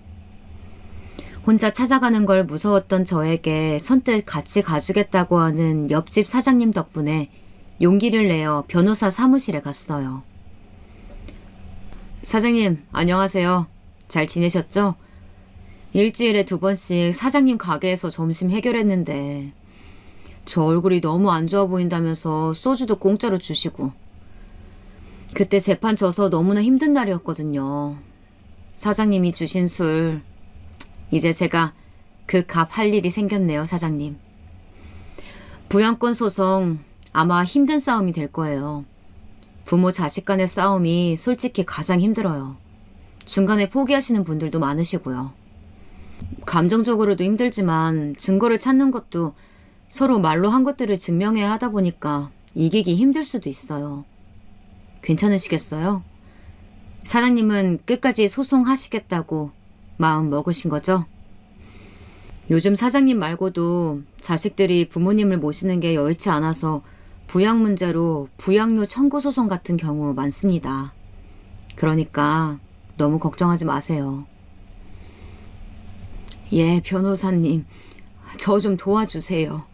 혼자 찾아가는 걸 무서웠던 저에게 선뜻 같이 가주겠다고 하는 옆집 사장님 덕분에 용기를 내어 변호사 사무실에 갔어요. 사장님, 안녕하세요. 잘 지내셨죠? 일주일에 2번씩 사장님 가게에서 점심 해결했는데 저 얼굴이 너무 안 좋아 보인다면서 소주도 공짜로 주시고 그때 재판 져서 너무나 힘든 날이었거든요. 사장님이 주신 술 이제 제가 그 값 할 일이 생겼네요, 사장님. 부양권 소송 아마 힘든 싸움이 될 거예요. 부모 자식 간의 싸움이 솔직히 가장 힘들어요. 중간에 포기하시는 분들도 많으시고요. 감정적으로도 힘들지만 증거를 찾는 것도 서로 말로 한 것들을 증명해야 하다 보니까 이기기 힘들 수도 있어요. 괜찮으시겠어요? 사장님은 끝까지 소송하시겠다고 마음 먹으신 거죠? 요즘 사장님 말고도 자식들이 부모님을 모시는 게 여의치 않아서 부양 문제로 부양료 청구 소송 같은 경우 많습니다. 그러니까 너무 걱정하지 마세요. 예, 변호사님. 저 좀 도와주세요.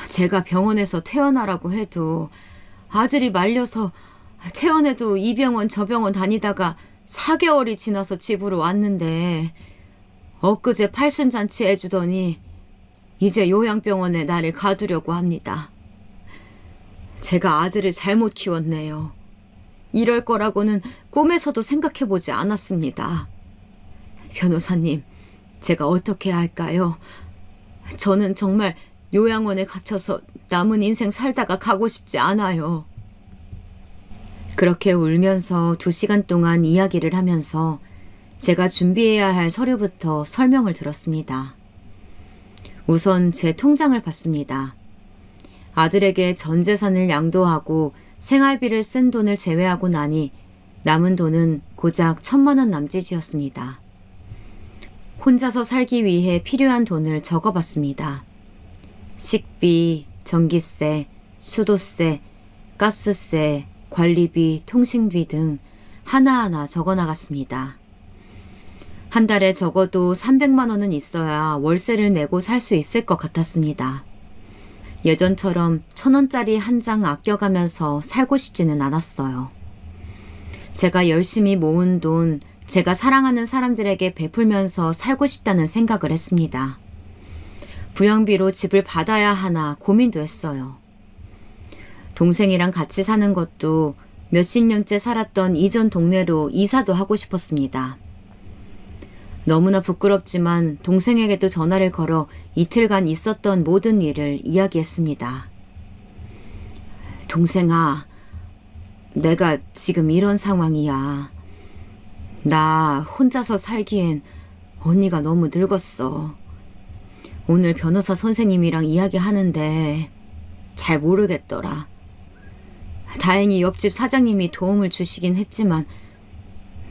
제가 병원에서 퇴원하라고 해도 아들이 말려서 퇴원해도 이 병원 저 병원 다니다가 4개월이 지나서 집으로 왔는데 엊그제 팔순잔치 해주더니 이제 요양병원에 나를 가두려고 합니다. 제가 아들을 잘못 키웠네요. 이럴 거라고는 꿈에서도 생각해보지 않았습니다. 변호사님, 제가 어떻게 해야 할까요? 저는 정말 요양원에 갇혀서 남은 인생 살다가 가고 싶지 않아요. 그렇게 울면서 2시간 동안 이야기를 하면서 제가 준비해야 할 서류부터 설명을 들었습니다. 우선 제 통장을 봤습니다. 아들에게 전 재산을 양도하고 생활비를 쓴 돈을 제외하고 나니 남은 돈은 고작 1,000만 원 남짓이었습니다. 혼자서 살기 위해 필요한 돈을 적어봤습니다. 식비, 전기세, 수도세, 가스세, 관리비, 통신비 등 하나하나 적어나갔습니다. 한 달에 적어도 300만 원은 있어야 월세를 내고 살 수 있을 것 같았습니다. 예전처럼 1,000원짜리 한 장 아껴가면서 살고 싶지는 않았어요. 제가 열심히 모은 돈, 제가 사랑하는 사람들에게 베풀면서 살고 싶다는 생각을 했습니다. 부양비로 집을 받아야 하나 고민도 했어요. 동생이랑 같이 사는 것도 몇십 년째 살았던 이전 동네로 이사도 하고 싶었습니다. 너무나 부끄럽지만 동생에게도 전화를 걸어 이틀간 있었던 모든 일을 이야기했습니다. 동생아, 내가 지금 이런 상황이야. 나 혼자서 살기엔 언니가 너무 늙었어. 오늘 변호사 선생님이랑 이야기하는데 잘 모르겠더라. 다행히 옆집 사장님이 도움을 주시긴 했지만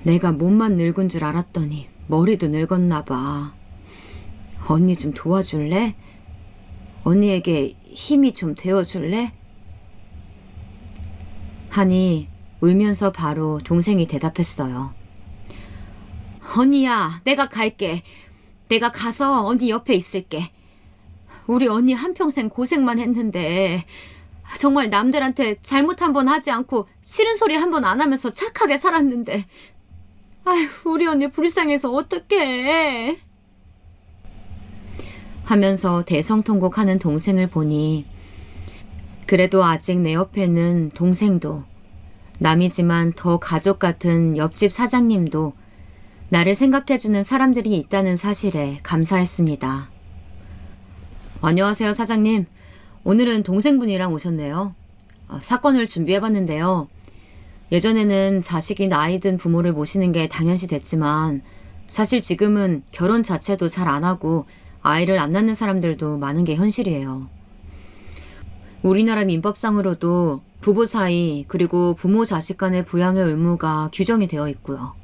내가 몸만 늙은 줄 알았더니 머리도 늙었나 봐. 언니 좀 도와줄래? 언니에게 힘이 좀 되어줄래? 하니 울면서 바로 동생이 대답했어요. 언니야, 내가 갈게. 내가 가서 언니 옆에 있을게. 우리 언니 한평생 고생만 했는데 정말 남들한테 잘못 한 번 하지 않고 싫은 소리 한 번 안 하면서 착하게 살았는데 아휴, 우리 언니 불쌍해서 어떡해. 하면서 대성통곡하는 동생을 보니 그래도 아직 내 옆에는 동생도 남이지만 더 가족 같은 옆집 사장님도 나를 생각해주는 사람들이 있다는 사실에 감사했습니다. 안녕하세요, 사장님. 오늘은 동생분이랑 오셨네요. 사건을 준비해봤는데요. 예전에는 자식이 나이 든 부모를 모시는 게 당연시 됐지만 사실 지금은 결혼 자체도 잘 안 하고 아이를 안 낳는 사람들도 많은 게 현실이에요. 우리나라 민법상으로도 부부 사이 그리고 부모 자식 간의 부양의 의무가 규정이 되어 있고요.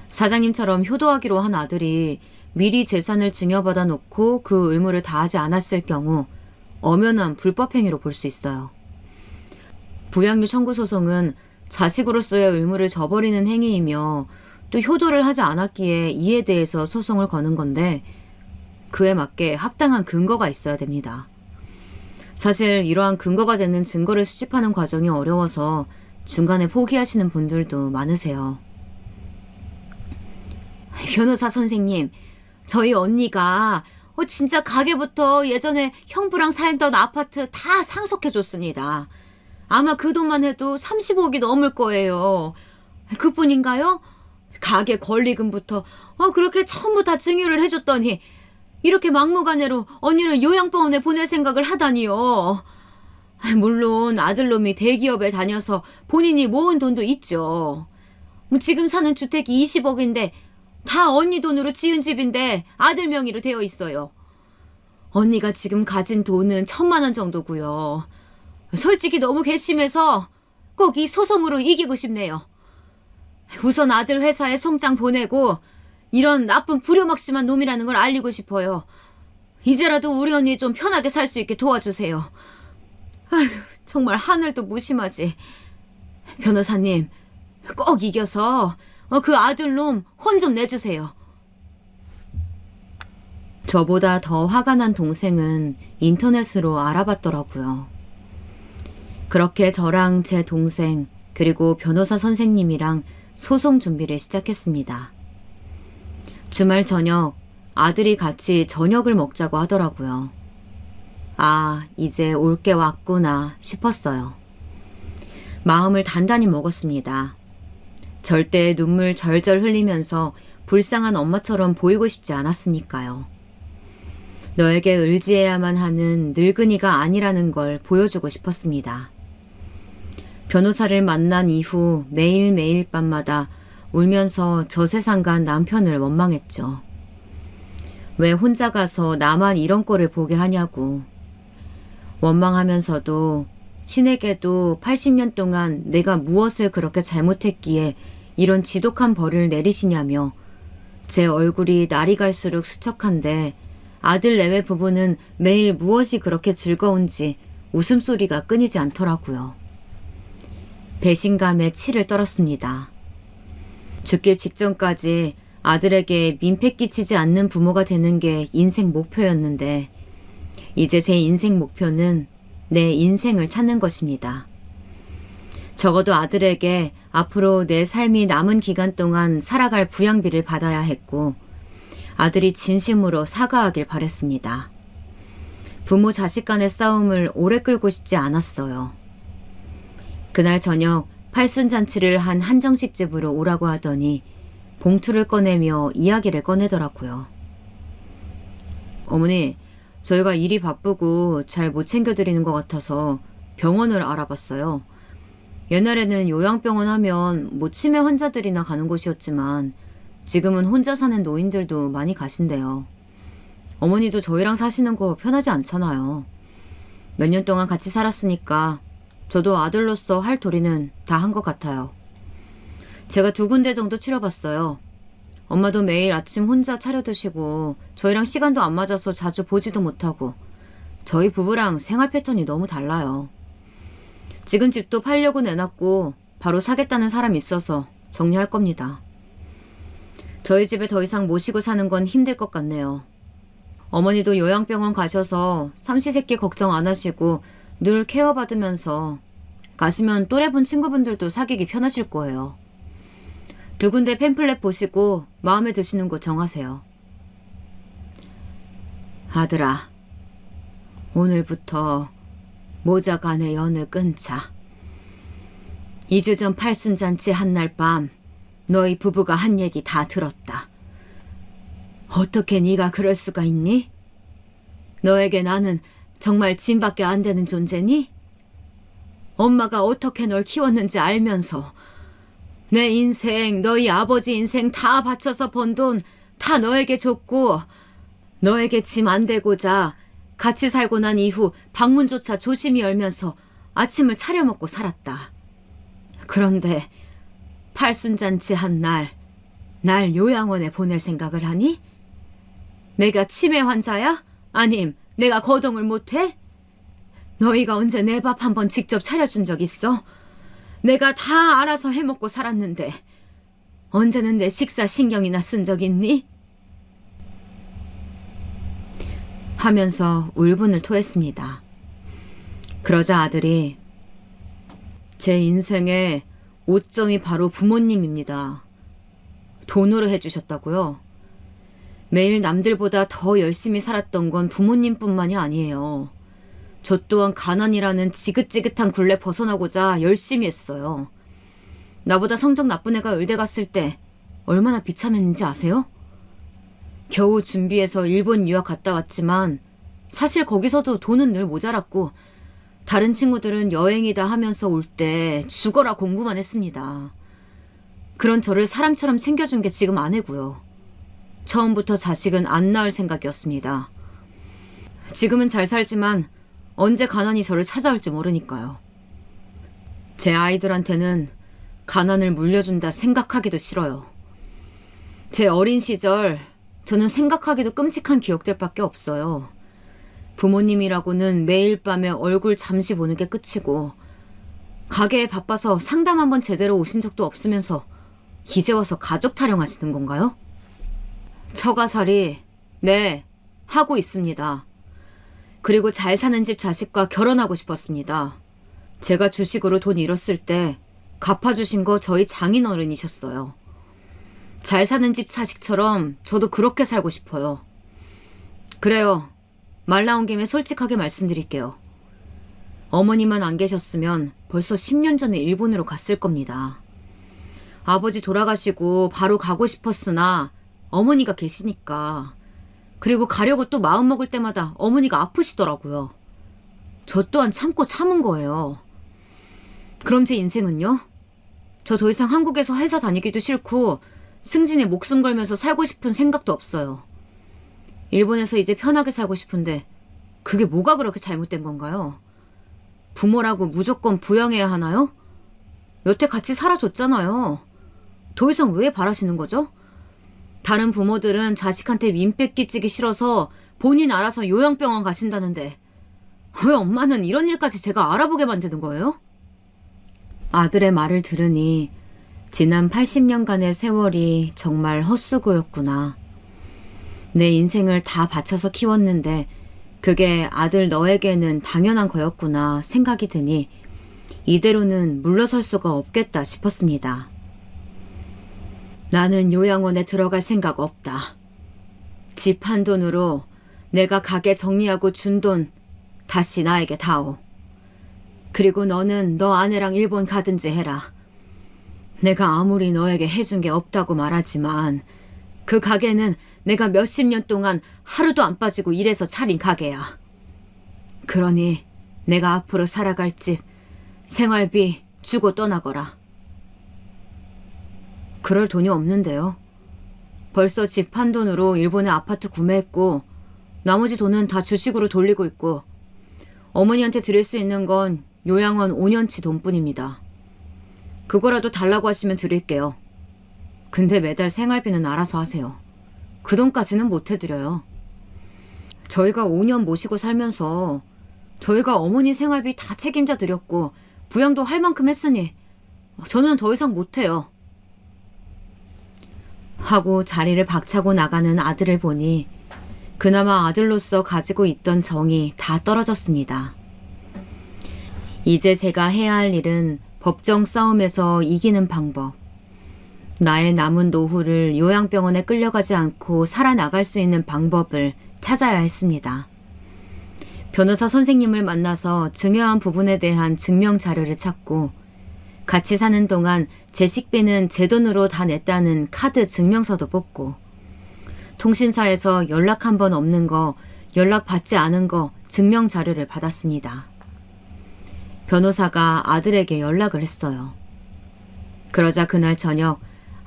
사장님처럼 효도하기로 한 아들이 미리 재산을 증여받아 놓고 그 의무를 다하지 않았을 경우 엄연한 불법행위로 볼 수 있어요. 부양육 청구 소송은 자식으로서의 의무를 저버리는 행위이며 또 효도를 하지 않았기에 이에 대해서 소송을 거는 건데 그에 맞게 합당한 근거가 있어야 됩니다. 사실 이러한 근거가 되는 증거를 수집하는 과정이 어려워서 중간에 포기하시는 분들도 많으세요. 변호사 선생님, 저희 언니가 진짜 가게부터 예전에 형부랑 살던 아파트 다 상속해줬습니다. 아마 그 돈만 해도 30억이 넘을 거예요. 그뿐인가요? 가게 권리금부터 그렇게 전부 다 증여를 해줬더니 이렇게 막무가내로 언니를 요양병원에 보낼 생각을 하다니요. 물론 아들놈이 대기업에 다녀서 본인이 모은 돈도 있죠. 지금 사는 주택이 20억인데 다 언니 돈으로 지은 집인데 아들 명의로 되어 있어요. 언니가 지금 가진 돈은 1,000만 원 정도고요. 솔직히 너무 괘씸해서 꼭 이 소송으로 이기고 싶네요. 우선 아들 회사에 송장 보내고 이런 나쁜 불효막심한 놈이라는 걸 알리고 싶어요. 이제라도 우리 언니 좀 편하게 살 수 있게 도와주세요. 아휴, 정말 하늘도 무심하지. 변호사님, 꼭 이겨서 그 아들놈 혼 좀 내주세요. 저보다 더 화가 난 동생은 인터넷으로 알아봤더라고요. 그렇게 저랑 제 동생 그리고 변호사 선생님이랑 소송 준비를 시작했습니다. 주말 저녁 아들이 같이 저녁을 먹자고 하더라고요. 아, 이제 올 게 왔구나 싶었어요. 마음을 단단히 먹었습니다. 절대 눈물 절절 흘리면서 불쌍한 엄마처럼 보이고 싶지 않았으니까요. 너에게 의지해야만 하는 늙은이가 아니라는 걸 보여주고 싶었습니다. 변호사를 만난 이후 매일매일 밤마다 울면서 저 세상 간 남편을 원망했죠. 왜 혼자 가서 나만 이런 꼴을 보게 하냐고. 원망하면서도 신에게도 80년 동안 내가 무엇을 그렇게 잘못했기에 이런 지독한 벌을 내리시냐며 제 얼굴이 날이 갈수록 수척한데 아들 내외 부부는 매일 무엇이 그렇게 즐거운지 웃음소리가 끊이지 않더라고요. 배신감에 치를 떨었습니다. 죽기 직전까지 아들에게 민폐 끼치지 않는 부모가 되는 게 인생 목표였는데 이제 제 인생 목표는 내 인생을 찾는 것입니다. 적어도 아들에게 앞으로 내 삶이 남은 기간 동안 살아갈 부양비를 받아야 했고 아들이 진심으로 사과하길 바랬습니다. 부모 자식 간의 싸움을 오래 끌고 싶지 않았어요. 그날 저녁 팔순잔치를 한 한정식 집으로 오라고 하더니 봉투를 꺼내며 이야기를 꺼내더라고요. 어머니, 저희가 일이 바쁘고 잘 못 챙겨드리는 것 같아서 병원을 알아봤어요. 옛날에는 요양병원 하면 치매 환자들이나 가는 곳이었지만 지금은 혼자 사는 노인들도 많이 가신대요. 어머니도 저희랑 사시는 거 편하지 않잖아요. 몇 년 동안 같이 살았으니까 저도 아들로서 할 도리는 다 한 것 같아요. 제가 2군데 정도 추려봤어요. 엄마도 매일 아침 혼자 차려 드시고 저희랑 시간도 안 맞아서 자주 보지도 못하고 저희 부부랑 생활 패턴이 너무 달라요. 지금 집도 팔려고 내놨고 바로 사겠다는 사람이 있어서 정리할 겁니다. 저희 집에 더 이상 모시고 사는 건 힘들 것 같네요. 어머니도 요양병원 가셔서 삼시세끼 걱정 안 하시고 늘 케어받으면서 가시면 또래분 친구분들도 사귀기 편하실 거예요. 두 군데 팸플렛 보시고 마음에 드시는 곳 정하세요. 아들아, 오늘부터 모자 간의 연을 끊자. 2주 전 팔순잔치 한날 밤 너희 부부가 한 얘기 다 들었다. 어떻게 네가 그럴 수가 있니? 너에게 나는 정말 짐밖에 안 되는 존재니? 엄마가 어떻게 널 키웠는지 알면서 내 인생, 너희 아버지 인생 다 바쳐서 번 돈 다 너에게 줬고 너에게 짐 안 되고자 같이 살고 난 이후 방문조차 조심히 열면서 아침을 차려 먹고 살았다. 그런데 팔순잔치 한 날 요양원에 보낼 생각을 하니? 내가 치매 환자야? 아님 내가 거동을 못해? 너희가 언제 내 밥 한 번 직접 차려준 적 있어? 내가 다 알아서 해먹고 살았는데 언제는 내 식사 신경이나 쓴 적 있니? 하면서 울분을 토했습니다. 그러자 아들이 제 인생의 오점이 바로 부모님입니다. 돈으로 해주셨다고요? 매일 남들보다 더 열심히 살았던 건 부모님뿐만이 아니에요. 저 또한 가난이라는 지긋지긋한 굴레 벗어나고자 열심히 했어요. 나보다 성적 나쁜 애가 의대 갔을 때 얼마나 비참했는지 아세요? 겨우 준비해서 일본 유학 갔다 왔지만 사실 거기서도 돈은 늘 모자랐고 다른 친구들은 여행이다 하면서 올 때 죽어라 공부만 했습니다. 그런 저를 사람처럼 챙겨준 게 지금 아내고요. 처음부터 자식은 안 낳을 생각이었습니다. 지금은 잘 살지만 언제 가난이 저를 찾아올지 모르니까요. 제 아이들한테는 가난을 물려준다 생각하기도 싫어요. 제 어린 시절 저는 생각하기도 끔찍한 기억들밖에 없어요. 부모님이라고는 매일 밤에 얼굴 잠시 보는 게 끝이고 가게에 바빠서 상담 한번 제대로 오신 적도 없으면서 이제 와서 가족 타령하시는 건가요? 처가살이 네, 하고 있습니다. 그리고 잘 사는 집 자식과 결혼하고 싶었습니다. 제가 주식으로 돈 잃었을 때 갚아주신 거 저희 장인어른이셨어요. 잘 사는 집 자식처럼 저도 그렇게 살고 싶어요. 그래요. 말 나온 김에 솔직하게 말씀드릴게요. 어머니만 안 계셨으면 벌써 10년 전에 일본으로 갔을 겁니다. 아버지 돌아가시고 바로 가고 싶었으나 어머니가 계시니까. 그리고 가려고 또 마음먹을 때마다 어머니가 아프시더라고요. 저 또한 참고 참은 거예요. 그럼 제 인생은요? 저 더 이상 한국에서 회사 다니기도 싫고 승진에 목숨 걸면서 살고 싶은 생각도 없어요. 일본에서 이제 편하게 살고 싶은데 그게 뭐가 그렇게 잘못된 건가요? 부모라고 무조건 부양해야 하나요? 여태 같이 살아줬잖아요. 더 이상 왜 바라시는 거죠? 다른 부모들은 자식한테 민폐 끼치기 싫어서 본인 알아서 요양병원 가신다는데 왜 엄마는 이런 일까지 제가 알아보게 만드는 거예요? 아들의 말을 들으니 지난 80년간의 세월이 정말 헛수고였구나. 내 인생을 다 바쳐서 키웠는데 그게 아들 너에게는 당연한 거였구나 생각이 드니 이대로는 물러설 수가 없겠다 싶었습니다. 나는 요양원에 들어갈 생각 없다. 집 한 돈으로 내가 가게 정리하고 준 돈 다시 나에게 다오. 그리고 너는 너 아내랑 일본 가든지 해라. 내가 아무리 너에게 해준 게 없다고 말하지만 그 가게는 내가 몇십 년 동안 하루도 안 빠지고 일해서 차린 가게야. 그러니 내가 앞으로 살아갈 집, 생활비 주고 떠나거라. 그럴 돈이 없는데요. 벌써 집 한 돈으로 일본에 아파트 구매했고 나머지 돈은 다 주식으로 돌리고 있고 어머니한테 드릴 수 있는 건 요양원 5년치 돈뿐입니다. 그거라도 달라고 하시면 드릴게요. 근데 매달 생활비는 알아서 하세요. 그 돈까지는 못 해드려요. 저희가 5년 모시고 살면서 저희가 어머니 생활비 다 책임져 드렸고 부양도 할 만큼 했으니 저는 더 이상 못해요. 하고 자리를 박차고 나가는 아들을 보니 그나마 아들로서 가지고 있던 정이 다 떨어졌습니다. 이제 제가 해야 할 일은 법정 싸움에서 이기는 방법. 나의 남은 노후를 요양병원에 끌려가지 않고 살아나갈 수 있는 방법을 찾아야 했습니다. 변호사 선생님을 만나서 증여한 부분에 대한 증명 자료를 찾고 같이 사는 동안 제 식비는 제 돈으로 다 냈다는 카드 증명서도 뽑고 통신사에서 연락 한 번 없는 거, 연락 받지 않은 거 증명 자료를 받았습니다. 변호사가 아들에게 연락을 했어요. 그러자 그날 저녁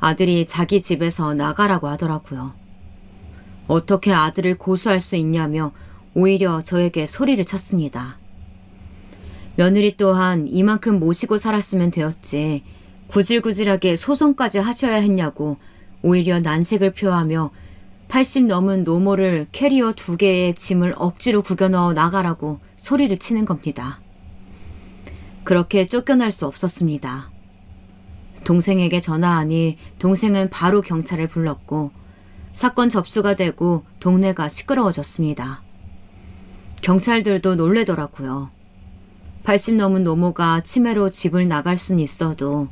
아들이 자기 집에서 나가라고 하더라고요. 어떻게 아들을 고소할 수 있냐며 오히려 저에게 소리를 쳤습니다. 며느리 또한 이만큼 모시고 살았으면 되었지 구질구질하게 소송까지 하셔야 했냐고 오히려 난색을 표하며 80 넘은 노모를 캐리어 2개의 짐을 억지로 구겨넣어 나가라고 소리를 치는 겁니다. 그렇게 쫓겨날 수 없었습니다. 동생에게 전화하니 동생은 바로 경찰을 불렀고 사건 접수가 되고 동네가 시끄러워졌습니다. 경찰들도 놀래더라고요. 80 넘은 노모가 치매로 집을 나갈 순 있어도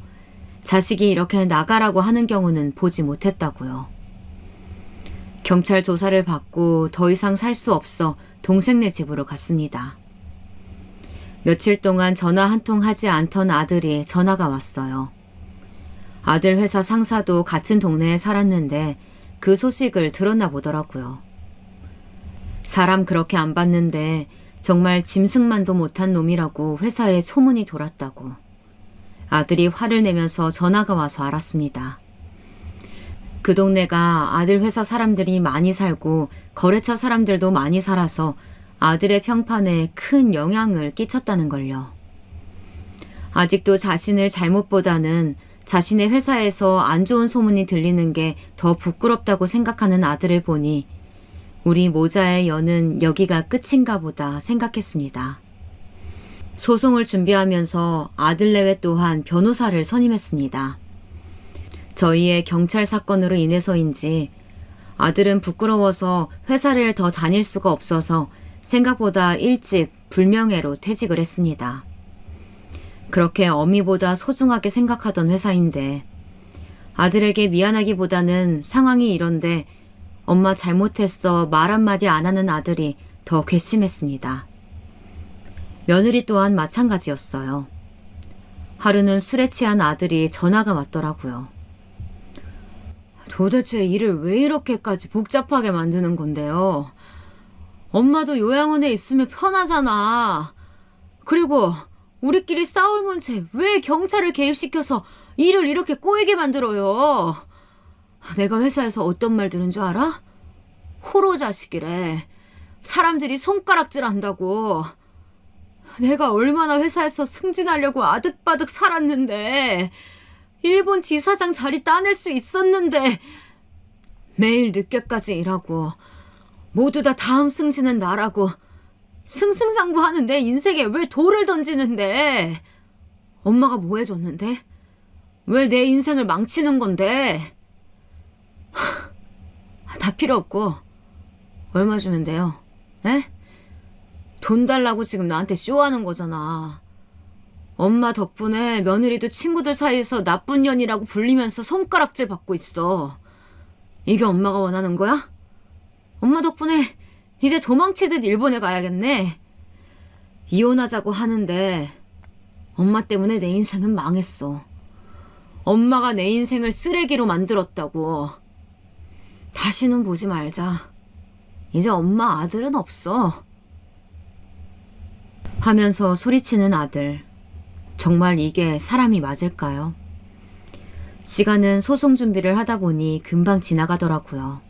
자식이 이렇게 나가라고 하는 경우는 보지 못했다고요. 경찰 조사를 받고 더 이상 살 수 없어 동생네 집으로 갔습니다. 며칠 동안 전화 한 통 하지 않던 아들이 전화가 왔어요. 아들 회사 상사도 같은 동네에 살았는데 그 소식을 들었나 보더라고요. 사람 그렇게 안 봤는데 정말 짐승만도 못한 놈이라고 회사에 소문이 돌았다고. 아들이 화를 내면서 전화가 와서 알았습니다. 그 동네가 아들 회사 사람들이 많이 살고 거래처 사람들도 많이 살아서 아들의 평판에 큰 영향을 끼쳤다는 걸요. 아직도 자신을 잘못보다는 자신의 회사에서 안 좋은 소문이 들리는 게 더 부끄럽다고 생각하는 아들을 보니 우리 모자의 연은 여기가 끝인가 보다 생각했습니다. 소송을 준비하면서 아들 내외 또한 변호사를 선임했습니다. 저희의 경찰 사건으로 인해서인지 아들은 부끄러워서 회사를 더 다닐 수가 없어서 생각보다 일찍 불명예로 퇴직을 했습니다. 그렇게 어미보다 소중하게 생각하던 회사인데 아들에게 미안하기보다는 상황이 이런데 엄마 잘못했어 말 한마디 안 하는 아들이 더 괘씸했습니다. 며느리 또한 마찬가지였어요. 하루는 술에 취한 아들이 전화가 왔더라고요. 도대체 일을 왜 이렇게까지 복잡하게 만드는 건데요? 엄마도 요양원에 있으면 편하잖아. 그리고 우리끼리 싸울 문제 왜 경찰을 개입시켜서 일을 이렇게 꼬이게 만들어요? 내가 회사에서 어떤 말 들은 줄 알아? 호로 자식이래. 사람들이 손가락질 한다고. 내가 얼마나 회사에서 승진하려고 아득바득 살았는데 일본 지사장 자리 따낼 수 있었는데 매일 늦게까지 일하고 모두 다 다음 승진은 나라고 승승장구하는 내 인생에 왜 돌을 던지는데? 엄마가 뭐 해줬는데? 왜 내 인생을 망치는 건데? 다 필요 없고 얼마 주면 돼요? 에? 돈 달라고 지금 나한테 쇼하는 거잖아. 엄마 덕분에 며느리도 친구들 사이에서 나쁜 년이라고 불리면서 손가락질 받고 있어. 이게 엄마가 원하는 거야? 엄마 덕분에 이제 도망치듯 일본에 가야겠네. 이혼하자고 하는데 엄마 때문에 내 인생은 망했어. 엄마가 내 인생을 쓰레기로 만들었다고. 다시는 보지 말자. 이제 엄마 아들은 없어. 하면서 소리치는 아들. 정말 이게 사람이 맞을까요? 시간은 소송 준비를 하다 보니 금방 지나가더라고요.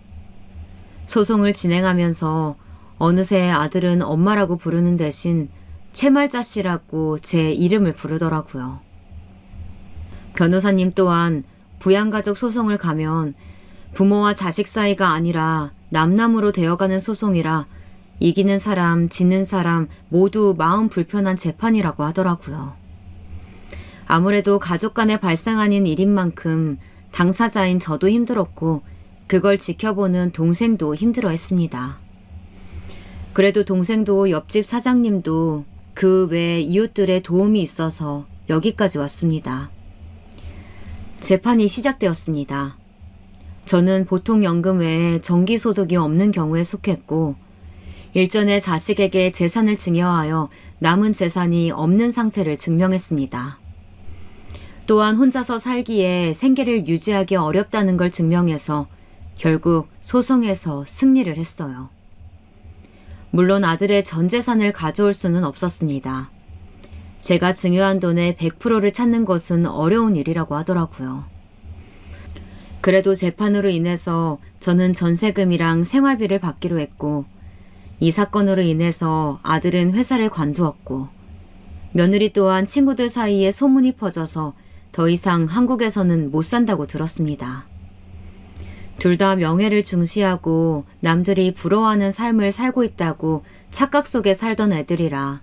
소송을 진행하면서 어느새 아들은 엄마라고 부르는 대신 최말자 씨라고 제 이름을 부르더라고요. 변호사님 또한 부양가족 소송을 가면 부모와 자식 사이가 아니라 남남으로 되어가는 소송이라 이기는 사람, 지는 사람 모두 마음 불편한 재판이라고 하더라고요. 아무래도 가족 간에 발생하는 일인 만큼 당사자인 저도 힘들었고 그걸 지켜보는 동생도 힘들어했습니다. 그래도 동생도 옆집 사장님도 그 외 이웃들의 도움이 있어서 여기까지 왔습니다. 재판이 시작되었습니다. 저는 보통 연금 외에 정기소득이 없는 경우에 속했고 일전에 자식에게 재산을 증여하여 남은 재산이 없는 상태를 증명했습니다. 또한 혼자서 살기에 생계를 유지하기 어렵다는 걸 증명해서 결국 소송에서 승리를 했어요. 물론 아들의 전 재산을 가져올 수는 없었습니다. 제가 증여한 돈의 100%를 찾는 것은 어려운 일이라고 하더라고요. 그래도 재판으로 인해서 저는 전세금이랑 생활비를 받기로 했고 이 사건으로 인해서 아들은 회사를 관두었고 며느리 또한 친구들 사이에 소문이 퍼져서 더 이상 한국에서는 못 산다고 들었습니다. 둘 다 명예를 중시하고 남들이 부러워하는 삶을 살고 있다고 착각 속에 살던 애들이라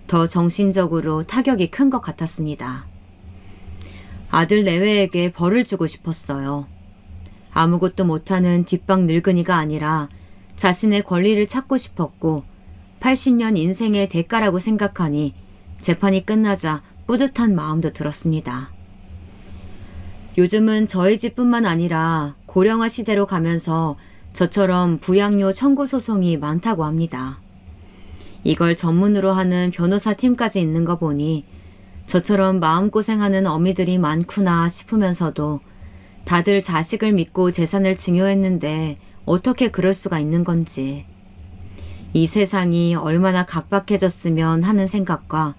더 정신적으로 타격이 큰 것 같았습니다. 아들 내외에게 벌을 주고 싶었어요. 아무것도 못하는 뒷방 늙은이가 아니라 자신의 권리를 찾고 싶었고 80년 인생의 대가라고 생각하니 재판이 끝나자 뿌듯한 마음도 들었습니다. 요즘은 저희 집뿐만 아니라 고령화 시대로 가면서 저처럼 부양료 청구 소송이 많다고 합니다. 이걸 전문으로 하는 변호사 팀까지 있는 거 보니 저처럼 마음고생하는 어미들이 많구나 싶으면서도 다들 자식을 믿고 재산을 증여했는데 어떻게 그럴 수가 있는 건지, 이 세상이 얼마나 각박해졌으면 하는 생각과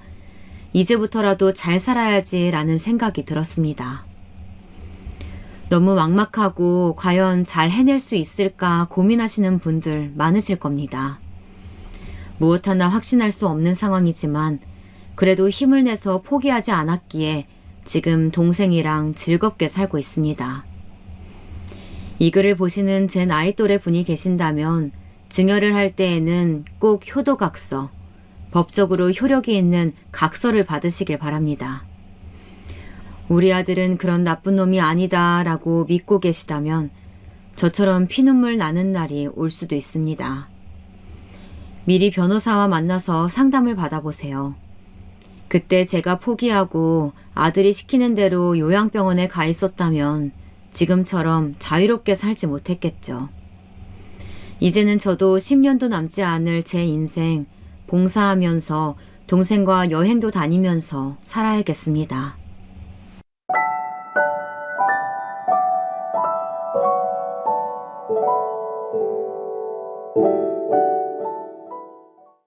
이제부터라도 잘 살아야지라는 생각이 들었습니다. 너무 막막하고 과연 잘 해낼 수 있을까 고민하시는 분들 많으실 겁니다. 무엇 하나 확신할 수 없는 상황이지만 그래도 힘을 내서 포기하지 않았기에 지금 동생이랑 즐겁게 살고 있습니다. 이 글을 보시는 제 나이 또래 분이 계신다면 증여를 할 때에는 꼭 효도각서, 법적으로 효력이 있는 각서를 받으시길 바랍니다. 우리 아들은 그런 나쁜 놈이 아니다 라고 믿고 계시다면 저처럼 피눈물 나는 날이 올 수도 있습니다. 미리 변호사와 만나서 상담을 받아보세요. 그때 제가 포기하고 아들이 시키는 대로 요양병원에 가 있었다면 지금처럼 자유롭게 살지 못했겠죠. 이제는 저도 10년도 남지 않을 제 인생 봉사하면서 동생과 여행도 다니면서 살아야겠습니다.
you